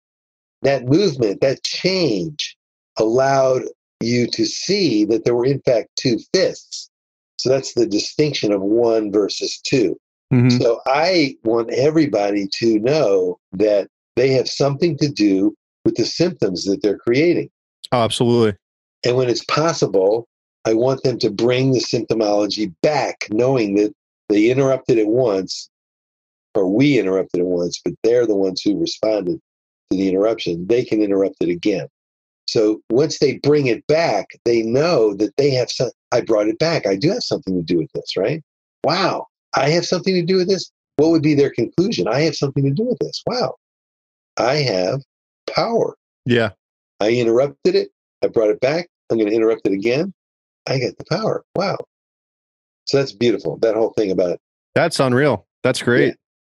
That movement, that change allowed you to see that there were in fact two fists. So that's the distinction of one versus two. Mm-hmm. So I want everybody to know that they have something to do with the symptoms that they're creating. Oh, absolutely. And when it's possible, I want them to bring the symptomology back, knowing that they interrupted it once, or we interrupted it once, but they're the ones who responded to the interruption. They can interrupt it again. So once they bring it back, they know that they have some, I brought it back. I do have something to do with this, right? Wow, I have something to do with this. What would be their conclusion? I have something to do with this. Wow, I have power. Yeah. I interrupted it. I brought it back. I'm going to interrupt it again. I get the power. Wow. So that's beautiful. That whole thing about it. That's unreal. That's great. Yeah.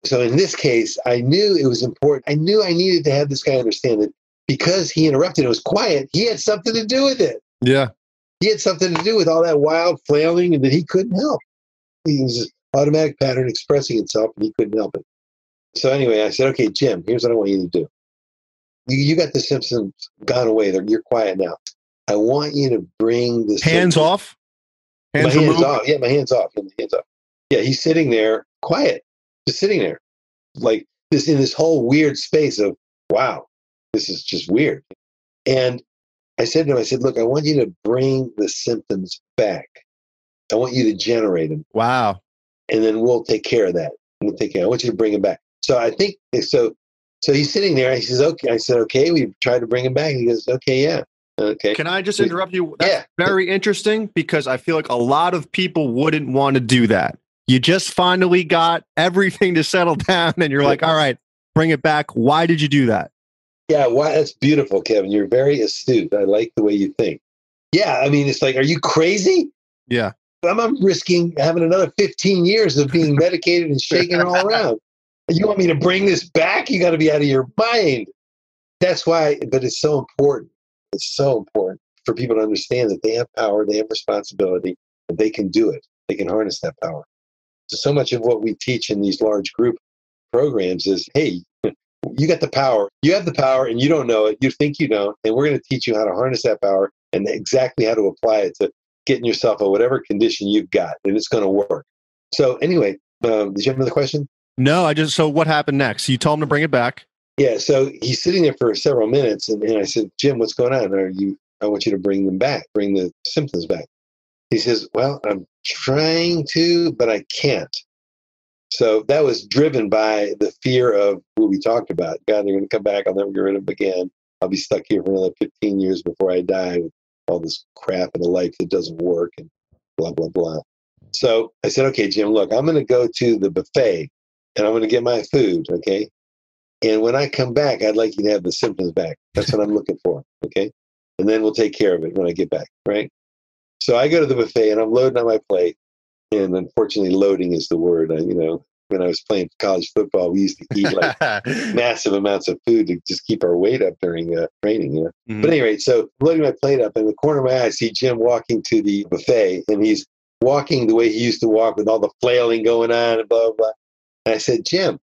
So in this case, I knew it was important. I knew I needed to have this guy understand that because he interrupted, it was quiet, he had something to do with it. Yeah. He had something to do with all that wild flailing and that he couldn't help. He was this automatic pattern expressing itself and he couldn't help it. So anyway, I said, okay, Jim, here's what I want you to do. You got the symptoms gone away. You're quiet now. I want you to bring the hands off. Hands off. Yeah, my hands off. Hands off. Yeah, he's sitting there quiet, just sitting there, like this in this whole weird space of, wow, this is just weird. And I said to him, I said, look, I want you to bring the symptoms back. I want you to generate them. Wow. And then we'll take care of that. We'll take care. I want you to bring them back. So I think so. So he's sitting there. He says, okay. I said, okay, we tried to bring him back. He goes, okay, yeah. Okay. Can I just interrupt you? That's very interesting because I feel like a lot of people wouldn't want to do that. You just finally got everything to settle down and you're like, all right, bring it back. Why did you do that? Yeah, that's beautiful, Kevin. You're very astute. I like the way you think. Yeah, I mean, it's like, are you crazy? Yeah. I'm risking having another 15 years of being medicated and shaking it all around. You want me to bring this back? You got to be out of your mind. That's why, but it's so important. It's so important for people to understand that they have power, they have responsibility, and they can do it. They can harness that power. So much of what we teach in these large group programs is, hey, you got the power. You have the power and you don't know it. You think you don't. And we're going to teach you how to harness that power and exactly how to apply it to getting yourself a whatever condition you've got. And it's going to work. So anyway, did you have another question? No, so what happened next? You told him to bring it back. Yeah. So he's sitting there for several minutes. And I said, Jim, what's going on? I want you to bring them back, bring the symptoms back. He says, well, I'm trying to, but I can't. So that was driven by the fear of what we talked about. God, they're going to come back. I'll never get rid of them again. I'll be stuck here for another 15 years before I die with all this crap in a life that doesn't work and blah, blah, blah. So I said, okay, Jim, look, I'm going to go to the buffet and I'm going to get my food, okay? And when I come back, I'd like you to have the symptoms back. That's what I'm looking for, okay? And then we'll take care of it when I get back, right? So I go to the buffet and I'm loading on my plate. And unfortunately, loading is the word. When I was playing college football, we used to eat like massive amounts of food to just keep our weight up during training. Mm-hmm. But anyway, so loading my plate up, in the corner of my eye, I see Jim walking to the buffet, and he's walking the way he used to walk with all the flailing going on and blah, blah, blah. And I said, Jim,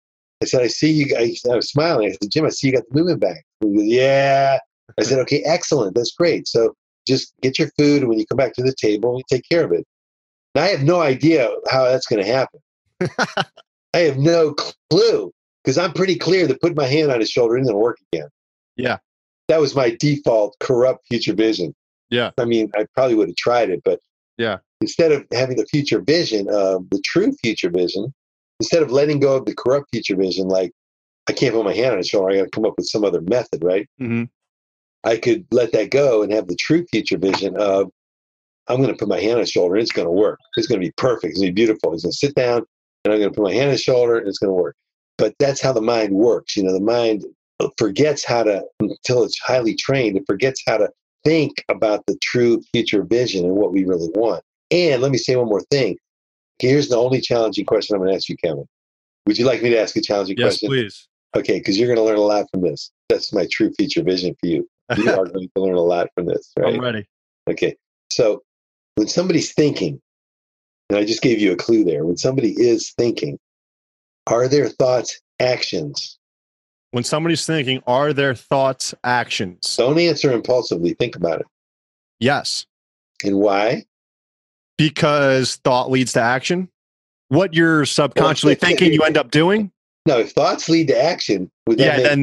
I see you. I was smiling. I said, Jim, I see you got the movement back. He goes, yeah. I said, okay, excellent. That's great. So just get your food, and when you come back to the table, we take care of it. Now, I have no idea how that's going to happen. I have no clue. Because I'm pretty clear that putting my hand on his shoulder isn't going to work again. Yeah. That was my default corrupt future vision. Yeah. I mean, I probably would have tried it, but yeah, instead of having the future vision of the true future vision, instead of letting go of the corrupt future vision, like I can't put my hand on his shoulder, I got to come up with some other method, right? Mm-hmm. I could let that go and have the true future vision of I'm going to put my hand on his shoulder and it's going to work. It's going to be perfect. It's going to be beautiful. He's going to sit down and I'm going to put my hand on his shoulder and it's going to work. But that's how the mind works. You know, the mind forgets how to, until it's highly trained, it forgets how to think about the true future vision and what we really want. And let me say one more thing. Here's the only challenging question I'm going to ask you, Kevin. Would you like me to ask a challenging question? Yes, please. Okay, because you're going to learn a lot from this. That's my true future vision for you. You are going to learn a lot from this, right? I'm ready. Okay, so when somebody's thinking, and I just gave you a clue there, when somebody is thinking, are their thoughts actions? When somebody's thinking, are their thoughts actions? Don't answer impulsively. Think about it. Yes. And why? Because thought leads to action. What you're subconsciously thinking, you end up doing. No, if thoughts lead to action, would that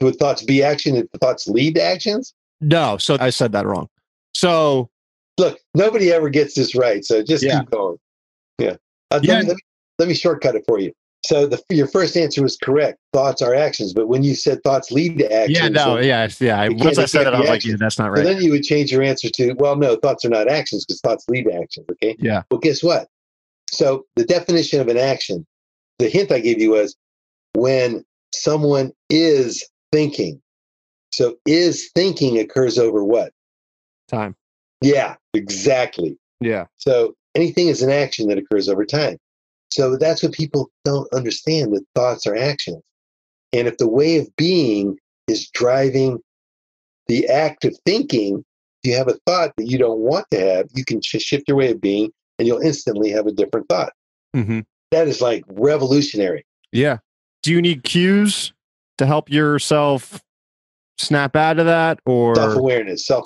Would thoughts be action if thoughts lead to actions? No, so I said that wrong. So look, nobody ever gets this right. So just keep going. Yeah. Let me shortcut it for you. So your first answer was correct. Thoughts are actions, but when you said thoughts lead to actions, Once I said it, I was like, that's not right. So then you would change your answer to, well, no, thoughts are not actions because thoughts lead to actions. Okay. Yeah. Well, guess what? So the definition of an action, the hint I gave you was when someone is thinking. So is thinking occurs over what? Time. Yeah, exactly. Yeah. So anything is an action that occurs over time. So that's what people don't understand, that thoughts are actions. And if the way of being is driving the act of thinking, if you have a thought that you don't want to have, you can shift your way of being and you'll instantly have a different thought. Mm-hmm. That is like revolutionary. Yeah. Do you need cues to help yourself snap out of that, or self-awareness of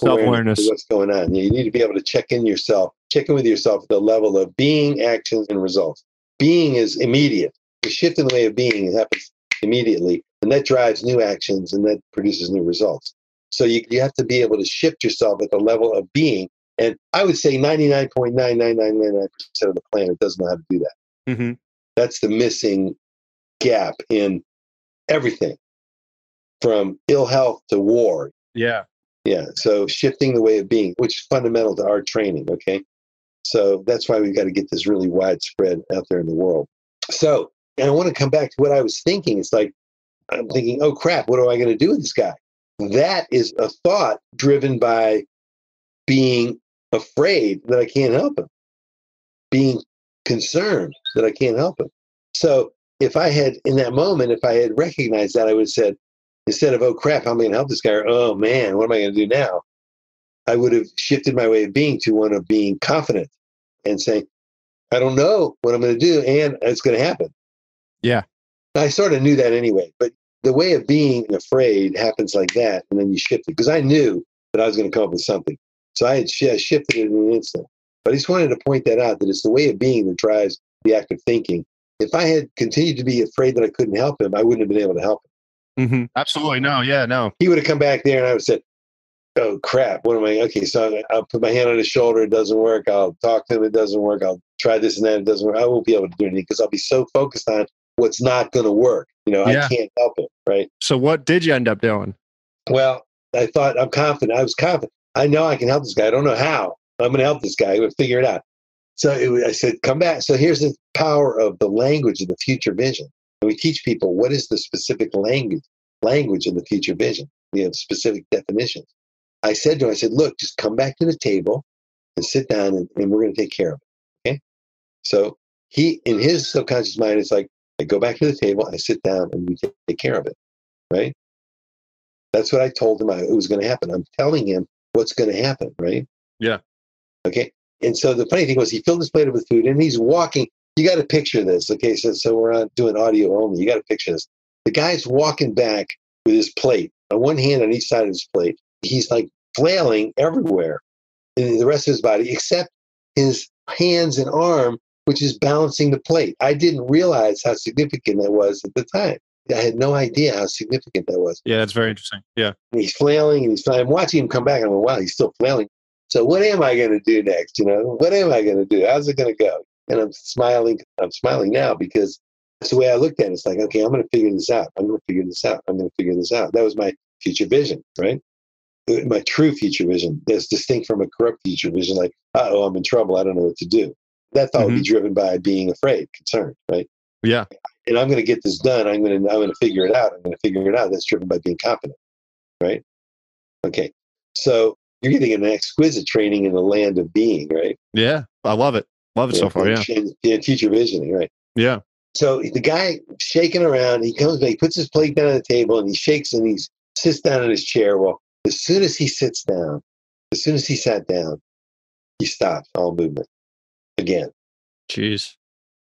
what's going on? You need to be able to check in with yourself at the level of being, actions, and results. Being is immediate. The shift in the way of being happens immediately, and that drives new actions and that produces new results. So you have to be able to shift yourself at the level of being. And I would say 99.99999% of the planet doesn't know how to do that. Mm-hmm. That's the missing gap in everything, from ill health to war. Yeah. Yeah. So shifting the way of being, which is fundamental to our training. Okay. So that's why we've got to get this really widespread out there in the world. So, and I want to come back to what I was thinking. It's like, I'm thinking, oh crap, what am I going to do with this guy? That is a thought driven by being afraid that I can't help him, being concerned that I can't help him. So if I had, in that moment, if I had recognized that, I would have said, instead of, oh crap, how am I going to help this guy? Or, oh man, what am I going to do now? I would have shifted my way of being to one of being confident and saying, I don't know what I'm going to do, and it's going to happen. Yeah. I sort of knew that anyway, but the way of being afraid happens like that, and then you shift it. Because I knew that I was going to come up with something. So I had shifted it in an instant. But I just wanted to point that out, that it's the way of being that drives the act of thinking. If I had continued to be afraid that I couldn't help him, I wouldn't have been able to help him. Mm-hmm. Absolutely. No. Yeah, no. He would have come back there and I would have said, oh crap, what am I? Okay, so I'll put my hand on his shoulder, it doesn't work. I'll talk to him, it doesn't work. I'll try this and that, it doesn't work. I won't be able to do anything because I'll be so focused on what's not going to work. I can't help it, right? So what did you end up doing? Well, I thought, I'm confident. I was confident. I know I can help this guy. I don't know how. I'm going to help this guy. I'm going to figure it out. So I said, come back. So here's the power of the language of the future vision. And we teach people what is the specific language of the future vision. We have specific definitions. I said to him, look, just come back to the table and sit down and we're going to take care of it. Okay. So he, in his subconscious mind, it's like, I go back to the table, I sit down and we take care of it. Right. That's what I told him it was going to happen. I'm telling him what's going to happen. Right. Yeah. Okay. And so the funny thing was he filled his plate up with food and he's walking. You got to picture this. Okay. So we're not doing audio only. You got to picture this. The guy's walking back with his plate on one hand on each side of his plate. He's like flailing everywhere in the rest of his body, except his hands and arm which is balancing the plate. I didn't realize how significant that was at the time. I had no idea how significant that was. Yeah, that's very interesting. Yeah. And he's flailing, and I'm watching him come back. I'm like, wow, he's still flailing. So what am I going to do next? What am I going to do? How's it going to go? And I'm smiling. I'm smiling now because that's the way I looked at it. It's like, okay, I'm going to figure this out. I'm going to figure this out. I'm going to figure this out. That was my future vision, right? My true future vision is distinct from a corrupt future vision. Like, I'm in trouble. I don't know what to do. That thought would be driven by being afraid, concerned, right? Yeah. And I'm going to get this done. I'm going to figure it out. I'm going to figure it out. That's driven by being confident, right? Okay. So you're getting an exquisite training in the land of being, right? Yeah. I love it. Love it so far. Yeah. Future visioning, right? Yeah. So the guy shaking around, he comes back, he puts his plate down on the table, and he shakes and he sits down in his chair. Well, as soon as he sat down, he stopped all movement again. Jeez.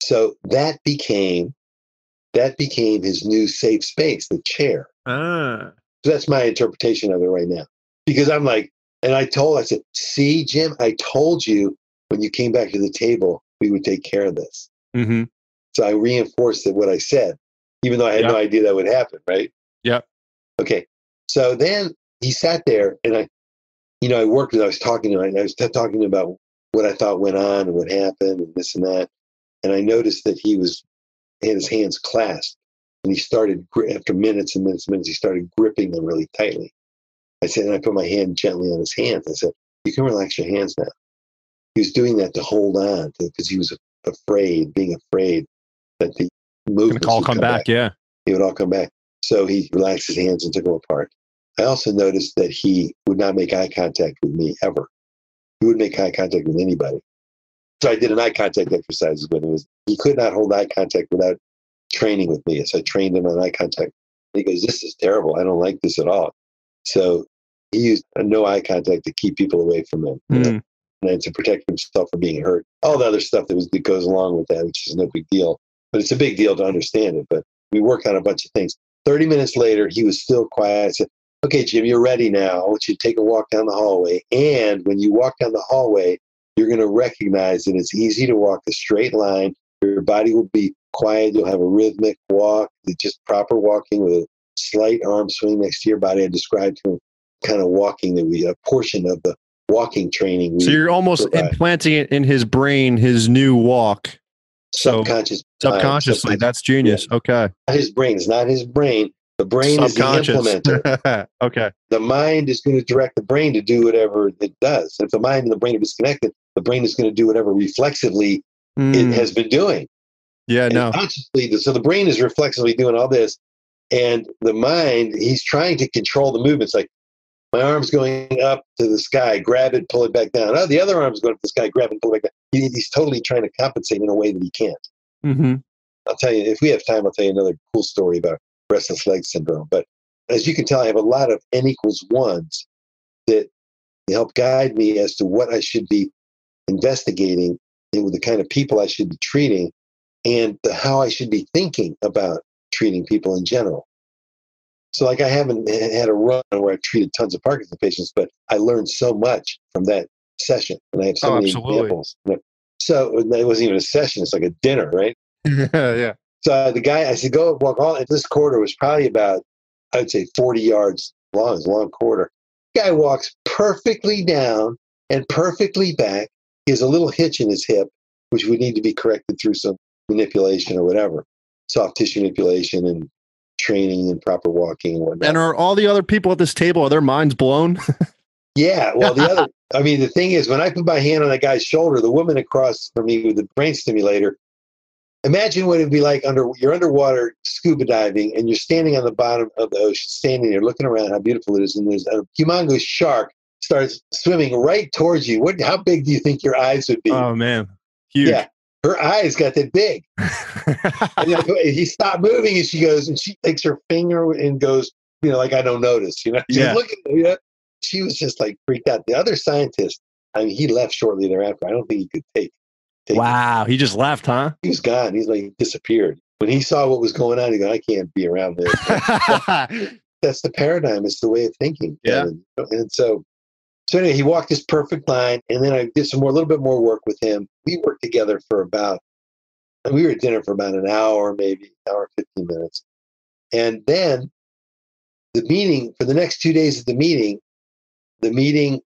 So that became his new safe space, the chair. So that's my interpretation of it right now. Because I'm like, and I said, see, Jim, I told you when you came back to the table, we would take care of this. Mm-hmm. So I reinforced what I said, even though I had no idea that would happen, right? Yep. Okay. So then he sat there, and I was talking to him, and I was talking about what I thought went on and what happened and this and that. And I noticed that he had his hands clasped, and he started, after minutes and minutes and minutes, he started gripping them really tightly. I said, and I put my hand gently on his hands. I said, you can relax your hands now. He was doing that to hold on, because he was being afraid that the movements would all come back. Yeah. He would all come back. So he relaxed his hands and took them apart. I also noticed that he would not make eye contact with me ever. He wouldn't make eye contact with anybody. So I did an eye contact exercise with him. He could not hold eye contact without training with me. So I trained him on eye contact. And he goes, this is terrible. I don't like this at all. So he used no eye contact to keep people away from him. And to protect himself from being hurt. All the other stuff that goes along with that, which is no big deal. But it's a big deal to understand it. But we worked on a bunch of things. 30 minutes later, he was still quiet. I said, okay, Jim, you're ready now. I want you to take a walk down the hallway. And when you walk down the hallway, you're going to recognize that it's easy to walk a straight line. Your body will be quiet. You'll have a rhythmic walk, just proper walking with a slight arm swing next to your body. I described to him kind of walking a portion of the walking training. So you're almost implanting it in his brain, his new walk. Subconsciously. That's genius. Yeah. Okay. Not his brain. It's not his brain. The brain is the implementer. Okay. The mind is going to direct the brain to do whatever it does. If the mind and the brain are disconnected, the brain is going to do whatever reflexively it has been doing. Yeah, no. Consciously, so the brain is reflexively doing all this, and the mind, he's trying to control the movements. Like, my arm's going up to the sky, grab it, pull it back down. Oh, the other arm's going up to the sky, grab it, pull it back down. He's totally trying to compensate in a way that he can't. Mm-hmm. I'll tell you, if we have time, I'll tell you another cool story about restless leg syndrome. But as you can tell, I have a lot of N=1s that help guide me as to what I should be investigating and with the kind of people I should be treating and how I should be thinking about treating people in general. So like I haven't had a run where I've treated tons of Parkinson's patients, but I learned so much from that session. And I have so many examples. So it wasn't even a session. It's like a dinner, right? Yeah. So the guy, I said, go walk all. This corridor was probably about, I would say 40 yards long. It's a long corridor. The guy walks perfectly down and perfectly back. He has a little hitch in his hip, which would need to be corrected through some manipulation or whatever. Soft tissue manipulation and training and proper walking and whatnot. And are all the other people at this table, are their minds blown? Yeah. Well, the thing is, when I put my hand on that guy's shoulder, the woman across from me with the brain stimulator, imagine what it'd be like you're underwater scuba diving and you're standing on the bottom of the ocean, standing there looking around how beautiful it is. And there's a humongous shark starts swimming right towards you. How big do you think your eyes would be? Oh, man. Huge. Yeah. Her eyes got that big. And he stopped moving and she takes her finger and goes, like, I don't notice, She's looking at me, She was just like freaked out. The other scientist, he left shortly thereafter. I don't think he could take wow. He just left, huh? He was gone. He's like, he disappeared. When he saw what was going on, he goes, I can't be around this. That's the paradigm. It's the way of thinking. Yeah. And so anyway, he walked this perfect line. And then I did a little bit more work with him. We worked together for about And we were at dinner for about an hour, maybe hour, 15 minutes. And then the meeting, for the next 2 days of the meeting,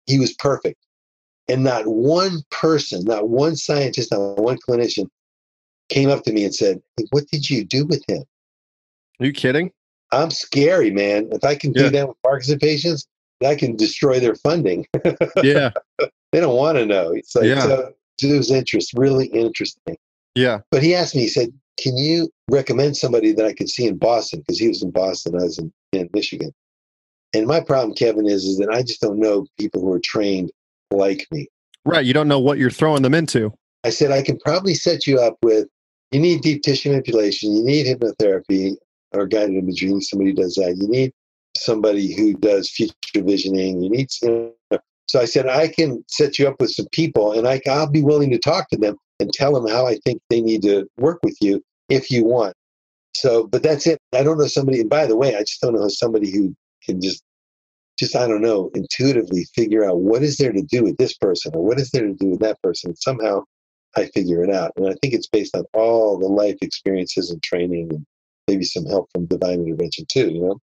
he was perfect. And not one person, not one scientist, not one clinician came up to me and said, "Hey, what did you do with him?" Are you kidding? I'm scary, man. If I can do Yeah. that with Parkinson's patients, I can destroy their funding. Yeah. They don't want to know. It's like, Yeah. so it was really interesting. Yeah. But he asked me, he said, "Can you recommend somebody that I could see in Boston?" Because he was in Boston, I was in Michigan. And my problem, Kevin, is that I just don't know people who are trained like me. Right. You don't know what you're throwing them into. I said, I can probably set you up with, you need deep tissue manipulation, you need hypnotherapy or guided imagery, you need somebody who does that. You need somebody who does future visioning. You need, so I said, I can set you up with some people, and I'll be willing to talk to them and tell them how I think they need to work with you if you want. So, but that's it. I don't know somebody, and by the way, I just don't know somebody who can just, I don't know, intuitively figure out what is there to do with this person or what is there to do with that person. Somehow I figure it out. And I think it's based on all the life experiences and training and maybe some help from divine intervention too, you know?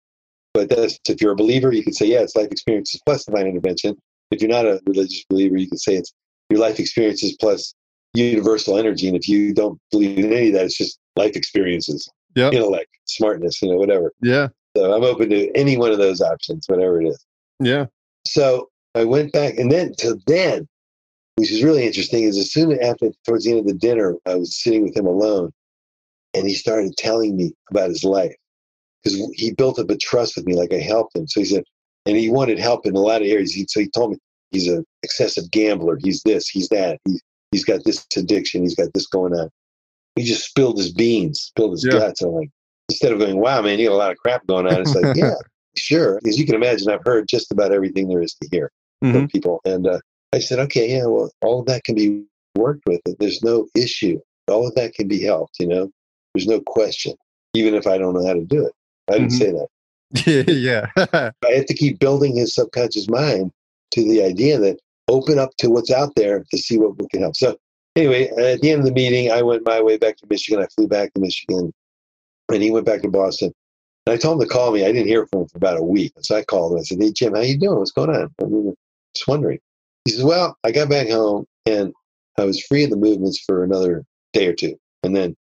But that's, if you're a believer, you can say, yeah, it's life experiences plus divine intervention. If you're not a religious believer, you can say it's your life experiences plus universal energy. And if you don't believe in any of that, it's just life experiences, intellect, smartness, you know, whatever. Yeah. So I'm open to any one of those options, whatever it is. Yeah. So I went back, and then, which is really interesting, is as soon after, towards the end of the dinner, I was sitting with him alone, and he started telling me about his life because he built up a trust with me, like I helped him. So he said, and he wanted help in a lot of areas. So he told me he's an excessive gambler. He's this, he's that. He's got this addiction. He's got this going on. He just spilled his beans, spilled his guts. I'm like, instead of going, wow, man, you got a lot of crap going on. It's like, yeah, sure. Because you can imagine, I've heard just about everything there is to hear from people. And I said, okay, yeah, well, all of that can be worked with. There's no issue. All of that can be helped, you know? There's no question, even if I don't know how to do it. I didn't say that. Yeah. I have to keep building his subconscious mind to the idea that open up to what's out there to see what we can help. So anyway, at the end of the meeting, I went my way back to Michigan. I flew back to Michigan, and he went back to Boston. And I told him to call me. I didn't hear from him for about a week. So I called him. I said, "Hey, Jim, how you doing? What's going on? I'm just wondering." He says, "Well, I got back home, and I was free of the movements for another day or two. And then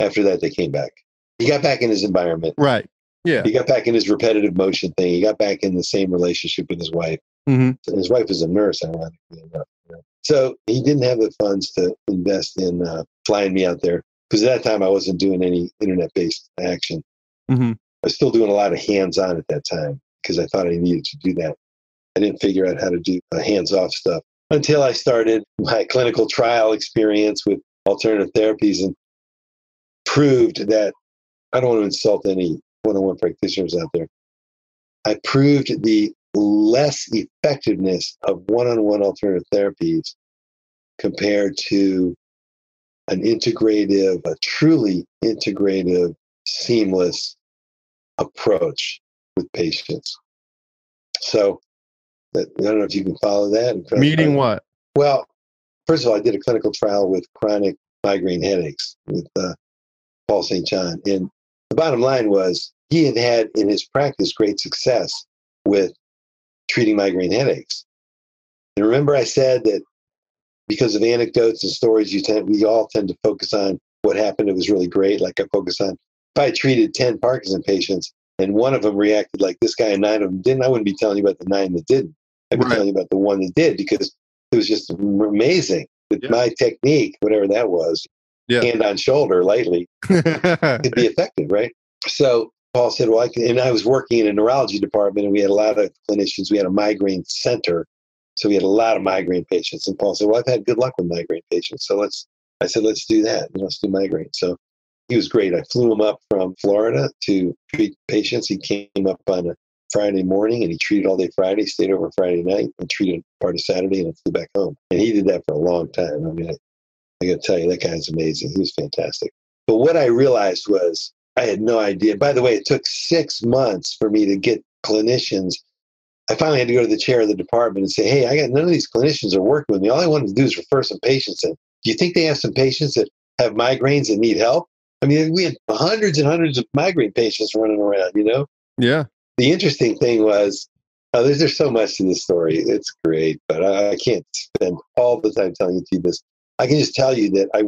after that, they came back." He got back in his environment. Right. Yeah. He got back in his repetitive motion thing. He got back in the same relationship with his wife. And his wife is a nurse, ironically enough. So he didn't have the funds to invest in flying me out there, because at that time I wasn't doing any internet-based action. I was still doing a lot of hands-on at that time because I thought I needed to do that. I didn't figure out how to do hands-off stuff until I started my clinical trial experience with alternative therapies and proved that, I don't want to insult any one-on-one practitioners out there, I proved the less effectiveness of one-on-one alternative therapies compared to an integrative, a truly integrative, seamless approach with patients. So I don't know if you can follow that. Meaning what? Well, first of all, I did a clinical trial with chronic migraine headaches with Paul St. John. And the bottom line was he had in his practice great success with treating migraine headaches. And remember I said that because of anecdotes and stories, we all tend to focus on what happened. It was really great. Like I focus on, if I treated 10 Parkinson patients and one of them reacted like this guy and 9 of them didn't, I wouldn't be telling you about the 9 that didn't. I'd be telling you about the one that did, because it was just amazing that my technique, whatever that was, hand on shoulder lightly, could be effective, right? So Paul said, well, and I was working in a neurology department, and we had a lot of clinicians. We had a migraine center, so we had a lot of migraine patients. And Paul said, well, I've had good luck with migraine patients, so I said, let's do that. Let's do migraine. So he was great. I flew him up from Florida to treat patients. He came up on a Friday morning, and he treated all day Friday, stayed over Friday night, and treated part of Saturday, and then flew back home. And he did that for a long time. I mean, I got to tell you, that guy's amazing. He was fantastic. But what I realized was I had no idea. By the way, it took 6 months for me to get clinicians. I finally had to go to the chair of the department and say, hey, I got none of these clinicians are working with me. All I wanted to do is refer some patients in. Do you think they have some patients that have migraines and need help. I mean, we had hundreds and hundreds of migraine patients running around, you know? Yeah. The interesting thing was, there's so much to this story. It's great, but I can't spend all the time telling you this. I can just tell you that I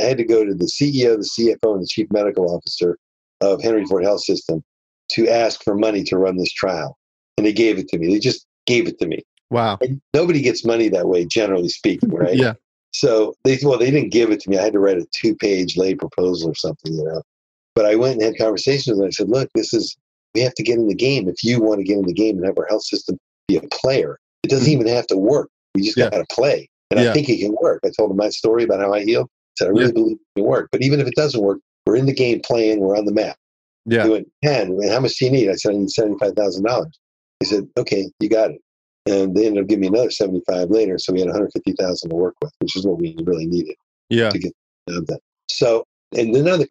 had to go to the CEO, the CFO, and the chief medical officer of Henry Ford Health System to ask for money to run this trial. And they gave it to me. They just gave it to me. Wow. And nobody gets money that way, generally speaking, right? Yeah. So they didn't give it to me. I had to write a 2-page lay proposal or something, you know. But I went and had conversations with them. I said, look, we have to get in the game. If you want to get in the game and have our health system be a player, it doesn't even have to work. We just got to play. And I think it can work. I told them my story about how I healed. I said, I really believe it can work. But even if it doesn't work, we're in the game playing. We're on the map. Yeah. They went, and how much do you need? I said, I need $75,000. They said, okay, you got it. And they ended up giving me another 75 later. So we had 150,000 to work with, which is what we really needed to get that. So, and then the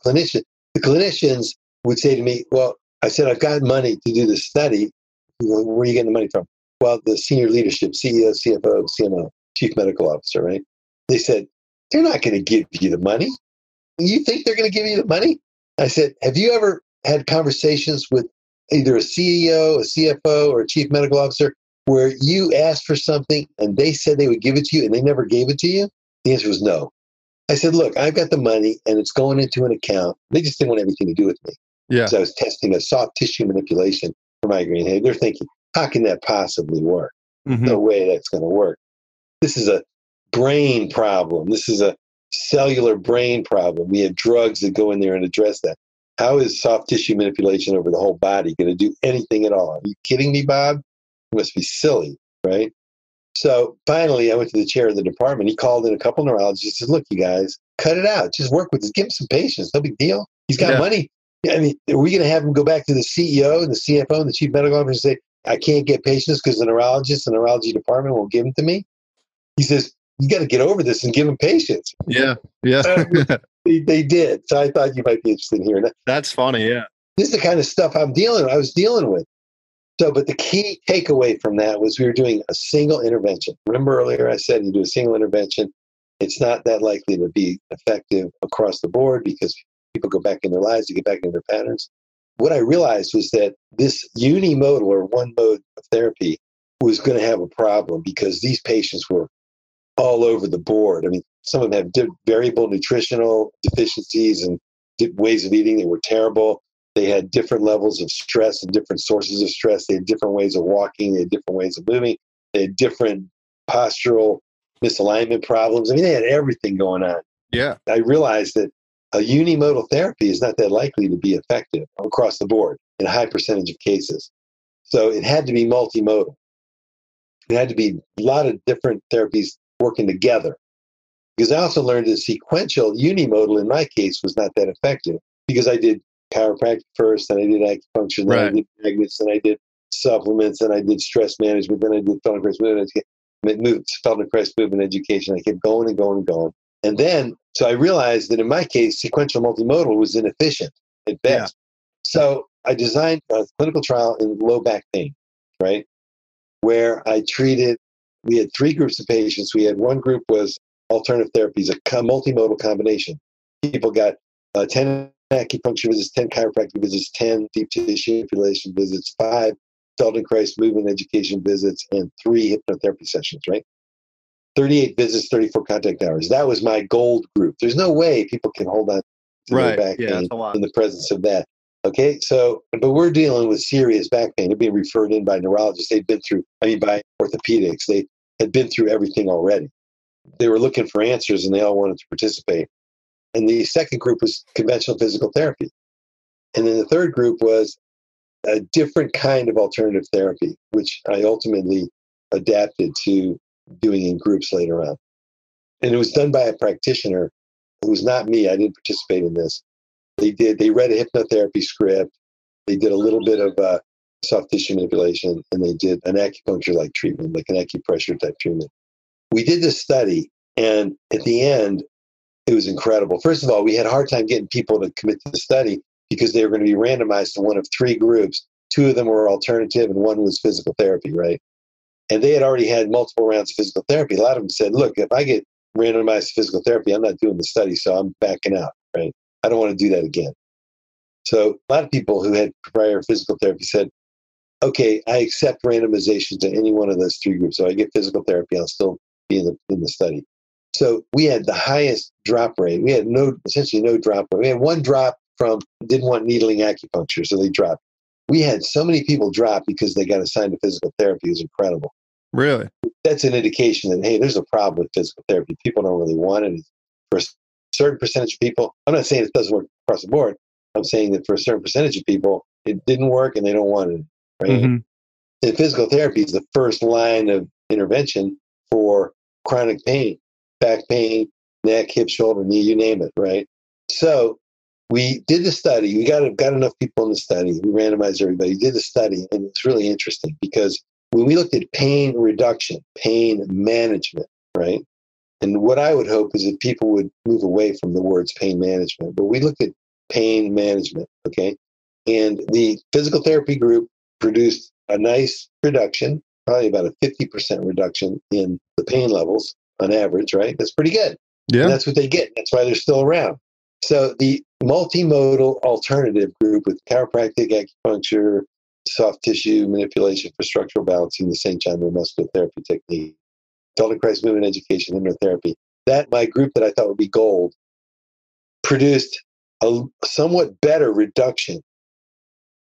clinicians would say to me, well, I said, I've got money to do this study. Where are you getting the money from? Well, the senior leadership, CEO, CFO, CMO, chief medical officer, right? They said, they're not going to give you the money. You think they're going to give you the money? I said, have you ever had conversations with either a CEO, a CFO, or a chief medical officer where you asked for something and they said they would give it to you and they never gave it to you? The answer was no. I said, look, I've got the money and it's going into an account. They just didn't want anything to do with me. Yeah. So I was testing a soft tissue manipulation for migraine headache. They're thinking, how can that possibly work? No way that's going to work. This is a brain problem. This is a cellular brain problem. We have drugs that go in there and address that. How is soft tissue manipulation over the whole body going to do anything at all? Are you kidding me, Bob? You must be silly, right? So finally, I went to the chair of the department. He called in a couple of neurologists. He said, look, you guys, cut it out. Just work with this. Give him some patience. No big deal. He's got money. I mean, are we going to have him go back to the CEO and the CFO and the chief medical officer and say, I can't get patients because the neurology department won't give them to me? He says, you got to get over this and give them patients. Yeah. They did. So I thought you might be interested in hearing that. That's funny. Yeah. This is the kind of stuff I was dealing with. So, but the key takeaway from that was we were doing a single intervention. Remember earlier I said you do a single intervention. It's not that likely to be effective across the board because people go back in their lives, they get back into their patterns. What I realized was that this unimodal or one mode of therapy was going to have a problem because these patients were all over the board. I mean, some of them have variable nutritional deficiencies and ways of eating that were terrible. They had different levels of stress and different sources of stress. They had different ways of walking. They had different ways of moving. They had different postural misalignment problems. I mean, they had everything going on. Yeah. I realized that a unimodal therapy is not that likely to be effective across the board in a high percentage of cases. So it had to be multimodal. It had to be a lot of different therapies working together. Because I also learned that sequential unimodal in my case was not that effective because I did chiropractic first, and I did acupuncture, then I did magnets, and I did supplements, and I did stress management, then I did Feldenkrais movement education. I kept going and going and going. And then, so I realized that in my case, sequential multimodal was inefficient at best. Yeah. So I designed a clinical trial in low back pain, right? Where we had 3 groups of patients. We had one group was alternative therapies, a multimodal combination. People got 10 acupuncture visits, 10 chiropractic visits, 10 deep tissue manipulation visits, 5 Feldenkrais movement education visits, and 3 hypnotherapy sessions, right? 38 visits, 34 contact hours. That was my gold group. There's no way people can hold on to their back pain in the presence of that. Okay, so, but we're dealing with serious back pain. They're being referred in by neurologists. They've been through, by orthopedics. They had been through everything already. They were looking for answers and they all wanted to participate. And the second group was conventional physical therapy. And then the third group was a different kind of alternative therapy, which I ultimately adapted to doing in groups later on. And it was done by a practitioner who was not me. I didn't participate in this. They read a hypnotherapy script. They did a little bit of soft tissue manipulation, and they did an acupuncture-like treatment, like an acupressure type treatment. We did this study, and at the end, it was incredible. First of all, we had a hard time getting people to commit to the study because they were going to be randomized to one of 3 groups. 2 of them were alternative and 1 was physical therapy, right? And they had already had multiple rounds of physical therapy. A lot of them said, look, if I get randomized physical therapy. I'm not doing the study, so I'm backing out, right? I don't want to do that again. So a lot of people who had prior physical therapy said, okay, I accept randomization to any one of those three groups. So I get physical therapy, I'll still be in the study. So we had the highest drop rate. We had essentially no drop rate. We had one drop from didn't want needling acupuncture, so they dropped. We had so many people drop because they got assigned to physical therapy. It was incredible. Really? That's an indication that, hey, there's a problem with physical therapy. People don't really want it. For a certain percentage of people, I'm not saying it doesn't work across the board. I'm saying that for a certain percentage of people, it didn't work and they don't want it. Right? Mm-hmm. And physical therapy is the first line of intervention for chronic pain, back pain, neck, hip, shoulder, knee, you name it, right? So we did the study. We got enough people in the study. We randomized everybody, did the study, and it's really interesting because when we looked at pain reduction, pain management, right? And what I would hope is that people would move away from the words pain management, but we looked at pain management, okay? And the physical therapy group produced a nice reduction, probably about a 50% reduction in the pain levels on average, right? That's pretty good. Yeah. And that's what they get. That's why they're still around. So the multimodal alternative group with chiropractic, acupuncture, soft tissue manipulation for structural balancing, the St. John neuromuscular therapy technique, Feldenkrais movement education, hypnotherapy, that my group that I thought would be gold produced a somewhat better reduction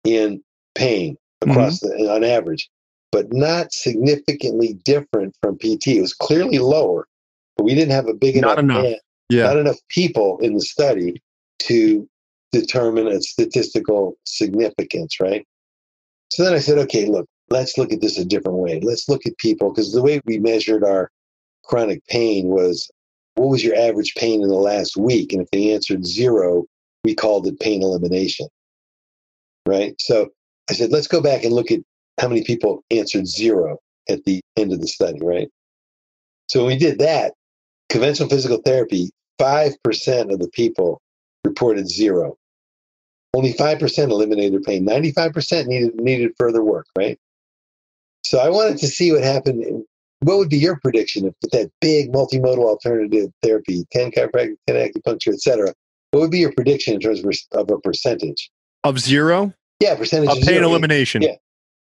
in pain across on average, but not significantly different from PT. It was clearly lower, but we didn't have a big enough not enough people in the study to determine a statistical significance, right? So then I said, okay, look, let's look at this a different way. Let's look at people, because the way we measured our chronic pain was, what was your average pain in the last week? And if they answered 0, we called it pain elimination, right? So I said, let's go back and look at how many people answered 0 at the end of the study, right? So when we did that, conventional physical therapy, 5% of the people reported 0. Only 5% eliminated their pain. 95% needed further work, right? So I wanted to see what happened. What would be your prediction if with that big multimodal alternative therapy, 10 chiropractic, 10 acupuncture, et cetera? What would be your prediction in terms of a percentage? Of 0? Yeah, percentage of pain elimination. Yeah.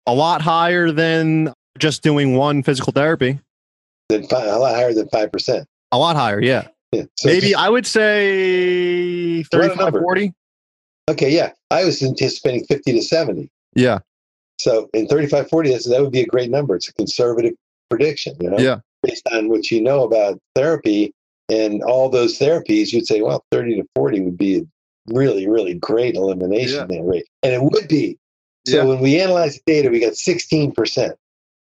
A lot higher than just doing one physical therapy. A lot higher than 5%. A lot higher, yeah. Yeah. So maybe I would say 35, 40. Okay, yeah. I was anticipating 50 to 70. Yeah. So in 35, 40, that would be a great number. It's a conservative prediction, Yeah. Based on what you know about therapy and all those therapies, you'd say, well, 30 to 40 would be a really, really great elimination rate. And it would be. So when we analyzed the data, we got 16%.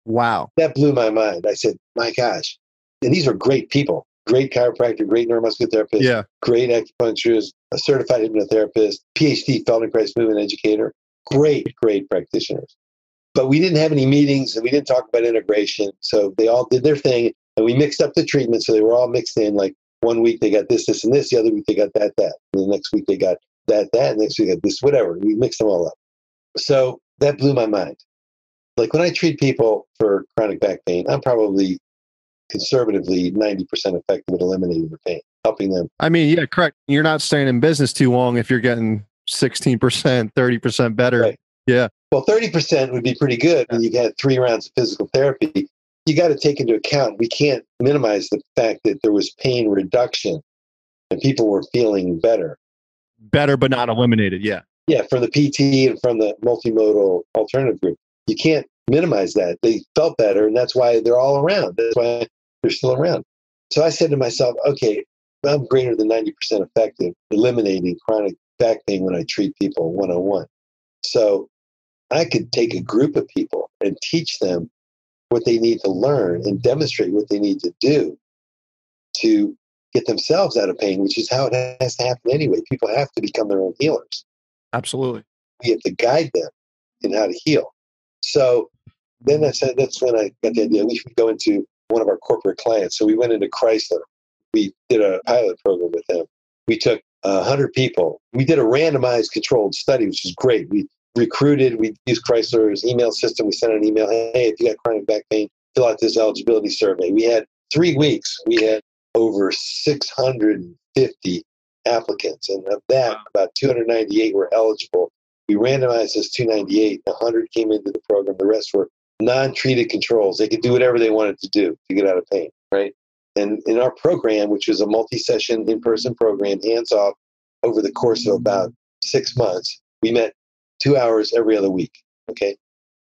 Wow. That blew my mind. I said, my gosh. And these are great people. Great chiropractor, great neuromuscular therapist, great acupuncturist, a certified hypnotherapist, PhD Feldenkrais movement educator, great practitioners. But we didn't have any meetings and we didn't talk about integration. So they all did their thing and we mixed up the treatment. So they were all mixed in. Like one week they got this, and this. The other week they got that. And the next week they got that. And next week they got this, whatever. We mixed them all up. So that blew my mind. Like when I treat people for chronic back pain, I'm probably conservatively 90% effective at eliminating the pain, helping them. I mean, yeah, correct. You're not staying in business too long if you're getting 16%, 30% better. Right. Yeah. Well, 30% would be pretty good when you had 3 rounds of physical therapy. You got to take into account, we can't minimize the fact that there was pain reduction and people were feeling better. Better, but not eliminated. Yeah. Yeah. From the PT and from the multimodal alternative group. You can't minimize that. They felt better, and that's why they're all around. That's why they're still around. So I said to myself, okay, I'm greater than 90% effective eliminating chronic back pain when I treat people one-on-one. So I could take a group of people and teach them what they need to learn and demonstrate what they need to do to get themselves out of pain, which is how it has to happen anyway. People have to become their own healers. Absolutely. We have to guide them in how to heal. So then that's when I got the idea we should go into one of our corporate clients. So we went into Chrysler. We did a pilot program with them. We took 100 people. We did a randomized controlled study, which is great. We recruited. We used Chrysler's email system. We sent an email. Hey, if you got chronic back pain, fill out this eligibility survey. We had 3 weeks. We had over 650 applicants. And of that, about 298 were eligible. We randomized those 298, 100 came into the program. The rest were non-treated controls. They could do whatever they wanted to do to get out of pain, right? And in our program, which was a multi-session in-person program, hands-off, over the course of about 6 months, we met 2 hours every other week, okay?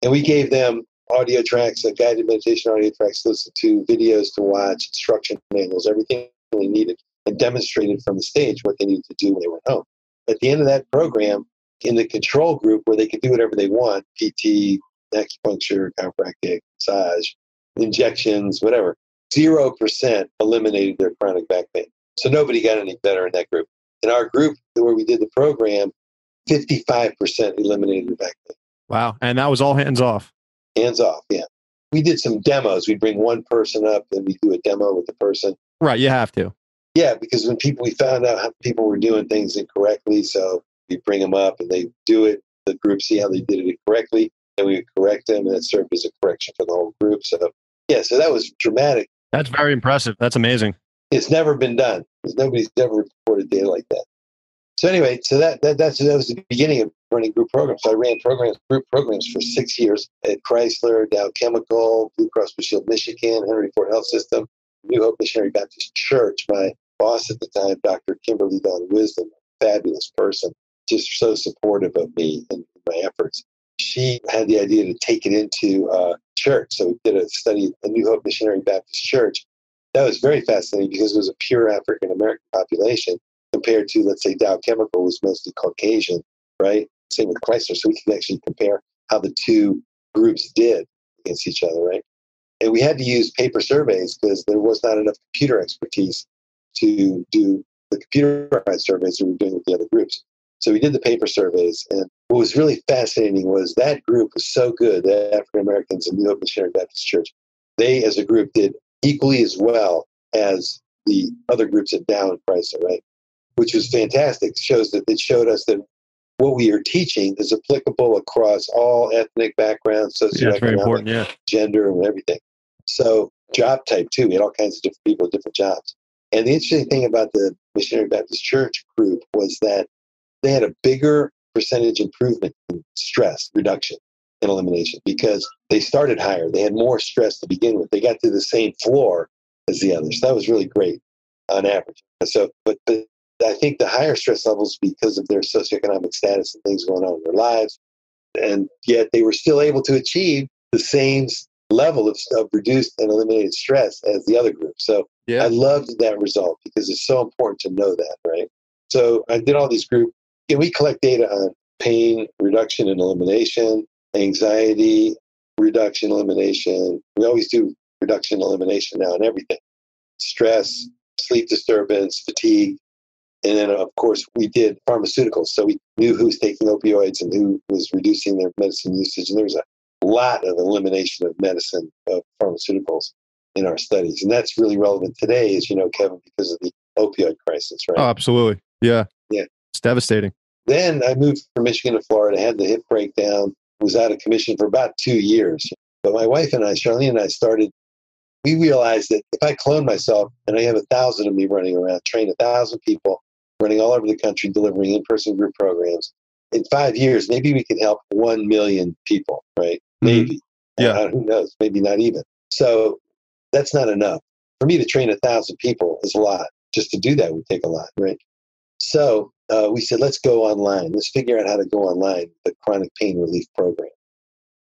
And we gave them audio tracks, guided meditation audio tracks to listen to, videos to watch, instruction manuals, everything they needed, and demonstrated from the stage what they needed to do when they went home. At the end of that program, in the control group where they could do whatever they want, PT, acupuncture, chiropractic, massage, injections, whatever, 0% eliminated their chronic back pain. So nobody got any better in that group. In our group where we did the program, 55% eliminated their back pain. Wow. And that was all hands off. Hands off, yeah. We did some demos. We'd bring one person up and we do a demo with the person. Right, you have to. Yeah, because we found out how people were doing things incorrectly, so we bring them up and they do it. The group see how they did it correctly, and we would correct them, and it served as a correction for the whole group. So yeah, so that was dramatic. That's very impressive. That's amazing. It's never been done. Nobody's ever reported data like that. So anyway, so that was the beginning of running group programs. So I ran group programs for 6 years at Chrysler, Dow Chemical, Blue Cross Blue Shield Michigan, Henry Ford Health System, New Hope Missionary Baptist Church. My boss at the time, Dr. Kimberly Dawn Wisdom, a fabulous person, just so supportive of me and my efforts. She had the idea to take it into church. So we did a study at the New Hope Missionary Baptist Church. That was very fascinating because it was a pure African American population compared to, let's say, Dow Chemical was mostly Caucasian, right? Same with Chrysler. So we could actually compare how the two groups did against each other, right? And we had to use paper surveys because there was not enough computer expertise to do the computerized surveys that we were doing with the other groups. So we did the paper surveys. And what was really fascinating was that group was so good, the African Americans in New Hope Missionary Baptist Church, they as a group did equally as well as the other groups at Dow and Chrysler, right? Which was fantastic. It showed us that what we are teaching is applicable across all ethnic backgrounds, socioeconomic, gender, and everything. So job type too. We had all kinds of different people with different jobs. And the interesting thing about the Missionary Baptist Church group was that they had a bigger percentage improvement in stress reduction and elimination because they started higher. They had more stress to begin with. They got to the same floor as the others. So that was really great on average. So, but I think the higher stress levels because of their socioeconomic status and things going on in their lives, and yet they were still able to achieve the same level of reduced and eliminated stress as the other group. So I loved that result because it's so important to know that, right? So I did all these groups, and we collect data on pain reduction and elimination, anxiety reduction, elimination. We always do reduction and elimination now in everything. Stress, sleep disturbance, fatigue. And then, of course, we did pharmaceuticals. So we knew who was taking opioids and who was reducing their medicine usage. And there was a lot of elimination of medicine, of pharmaceuticals in our studies. And that's really relevant today, as you know, Kevin, because of the opioid crisis, right? Oh, absolutely. Yeah. Yeah. It's devastating. Then I moved from Michigan to Florida, had the hip breakdown, was out of commission for about 2 years. But my wife and I, Charlene and I, we realized that if I clone myself and I have 1,000 of me running around, train 1,000 people, running all over the country, delivering in-person group programs. In 5 years, maybe we could help 1 million people, right? Maybe. Yeah. Who knows? Maybe not even. So that's not enough. For me to train 1,000 people is a lot. Just to do that would take a lot, right? So we said, let's go online. Let's figure out how to go online, the chronic pain relief program.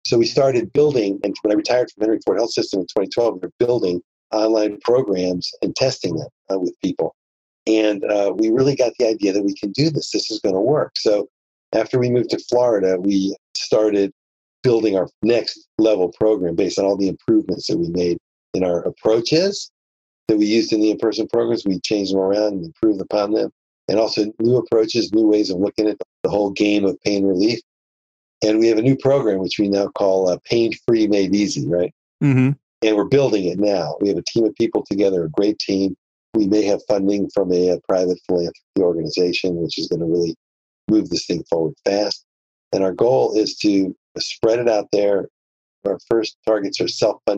So we started building, and when I retired from Henry Ford Health System in 2012, we were building online programs and testing them with people. And we really got the idea that we can do this. This is going to work. So after we moved to Florida, we started building our next level program based on all the improvements that we made in our approaches that we used in the in-person programs. We changed them around and improved upon them. And also new approaches, new ways of looking at the whole game of pain relief. And we have a new program, which we now call Pain-Free Made Easy, right? Mm-hmm. And we're building it now. We have a team of people together, a great team. We may have funding from a private philanthropy organization, which is going to really move this thing forward fast. And our goal is to spread it out there. Our first targets are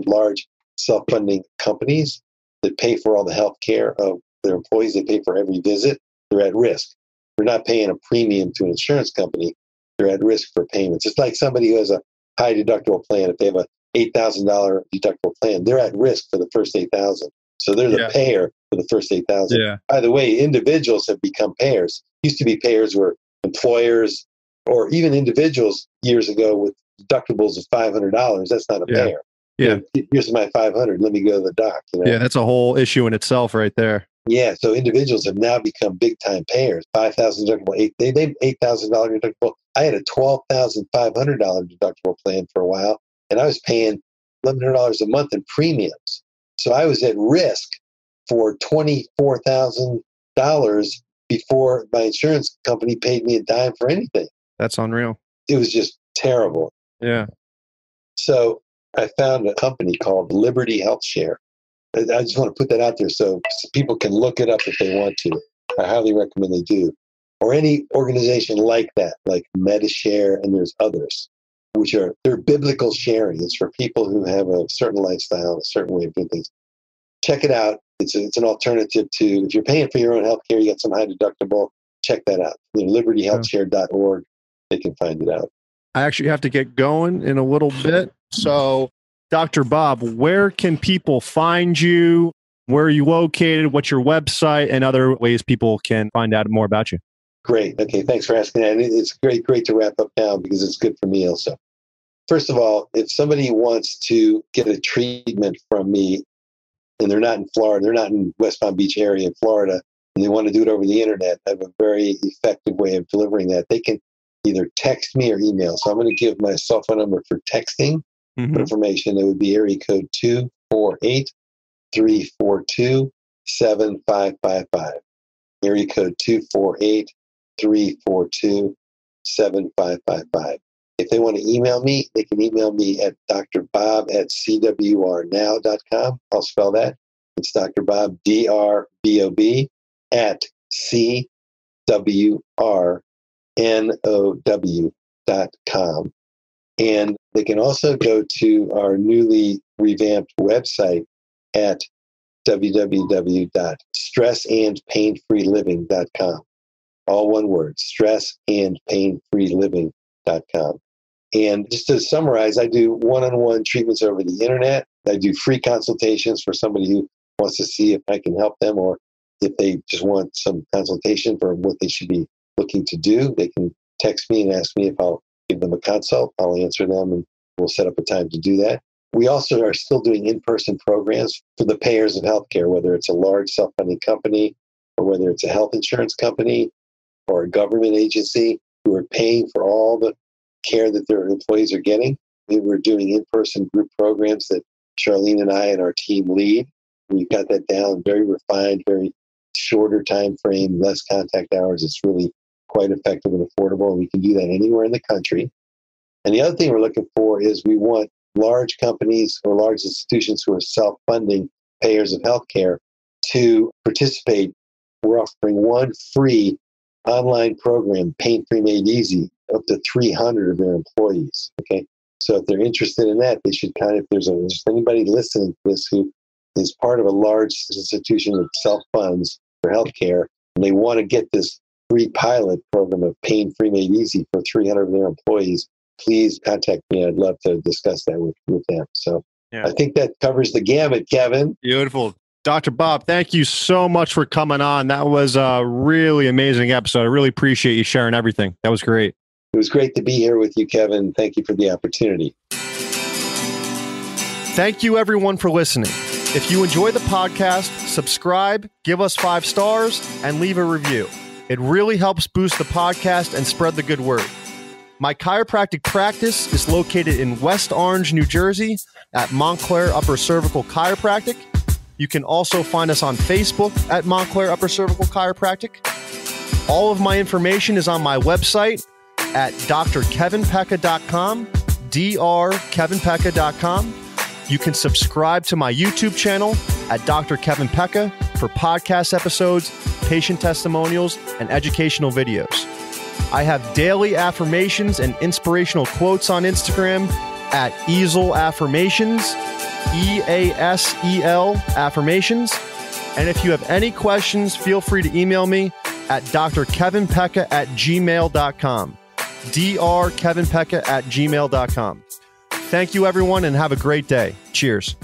large self-funding companies that pay for all the health care of their employees, they pay for every visit, they're at risk. They're not paying a premium to an insurance company. They're at risk for payments. It's like somebody who has a high deductible plan. If they have a $8,000 deductible plan, they're at risk for the first $8,000. So they're the payer for the first $8,000. Yeah. By the way, individuals have become payers. Used to be payers were employers or even individuals years ago with deductibles of $500. That's not a payer. Yeah. Here's my $500. Let me go to the doc. Yeah, that's a whole issue in itself right there. Yeah, so individuals have now become big-time payers. $5,000 deductible, they named $8,000 deductible. I had a $12,500 deductible plan for a while, and I was paying $1,100 a month in premiums. So I was at risk for $24,000 before my insurance company paid me a dime for anything. That's unreal. It was just terrible. Yeah. So I found a company called Liberty Health Share. I just want to put that out there so people can look it up if they want to. I highly recommend they do. Or any organization like that, like MediShare, and there's others, they're biblical sharing. It's for people who have a certain lifestyle, a certain way of doing things. Check it out. It's an alternative to, if you're paying for your own health care, you got some high deductible, check that out. libertyhealthshare.org, they can find it out. I actually have to get going in a little bit. So, Dr. Bob, where can people find you? Where are you located? What's your website and other ways people can find out more about you? Great. Okay. Thanks for asking that. And it's great to wrap up now because it's good for me also. First of all, if somebody wants to get a treatment from me and they're not in Florida, they're not in West Palm Beach area in Florida, and they want to do it over the internet, I have a very effective way of delivering that. They can either text me or email. So I'm going to give my cell phone number for texting information. It would be area code 248-342-7555. Area code 248-342-7555. If they want to email me, they can email me at drbob@cwrnow.com. I'll spell that. It's Dr. Bob, DRBOB, at CWRNOW.com. And they can also go to our newly revamped website at www.stressandpainfreeliving.com. All one word, stressandpainfreeliving.com. And just to summarize, I do one-on-one treatments over the internet. I do free consultations for somebody who wants to see if I can help them, or if they just want some consultation for what they should be looking to do. They can text me and ask me if I'll give them a consult. I'll answer them, and we'll set up a time to do that. We also are still doing in-person programs for the payers of healthcare, whether it's a large self-funding company or whether it's a health insurance company or a government agency who are paying for all the care that their employees are getting. We're doing in-person group programs that Charlene and I and our team lead. We've got that down, very refined, very shorter time frame, less contact hours. It's really quite effective and affordable, and we can do that anywhere in the country. And the other thing we're looking for is we want large companies or large institutions who are self-funding payers of healthcare to participate. We're offering one free online program, Pain Free Made Easy, up to 300 of their employees. Okay, so if they're interested in that, they should if there's anybody listening to this who is part of a large institution that self-funds for healthcare, and they want to get this free pilot program of Pain Free Made Easy for 300 of their employees, please contact me. I'd love to discuss that with them. So I think that covers the gamut, Kevin. Beautiful. Dr. Bob, thank you so much for coming on. That was a really amazing episode. I really appreciate you sharing everything. That was great. It was great to be here with you, Kevin. Thank you for the opportunity. Thank you, everyone, for listening. If you enjoy the podcast, subscribe, give us 5 stars, and leave a review. It really helps boost the podcast and spread the good word. My chiropractic practice is located in West Orange, New Jersey at Montclair Upper Cervical Chiropractic. You can also find us on Facebook at Montclair Upper Cervical Chiropractic. All of my information is on my website at drkevinpecca.com, drkevinpecca.com. You can subscribe to my YouTube channel at Dr. Kevin Pecca for podcast episodes, patient testimonials, and educational videos. I have daily affirmations and inspirational quotes on Instagram at Easel Affirmations. EASEL affirmations. And if you have any questions, feel free to email me at drkevinpekka@gmail.com. drkevinpekka@gmail.com. Thank you, everyone, and have a great day. Cheers.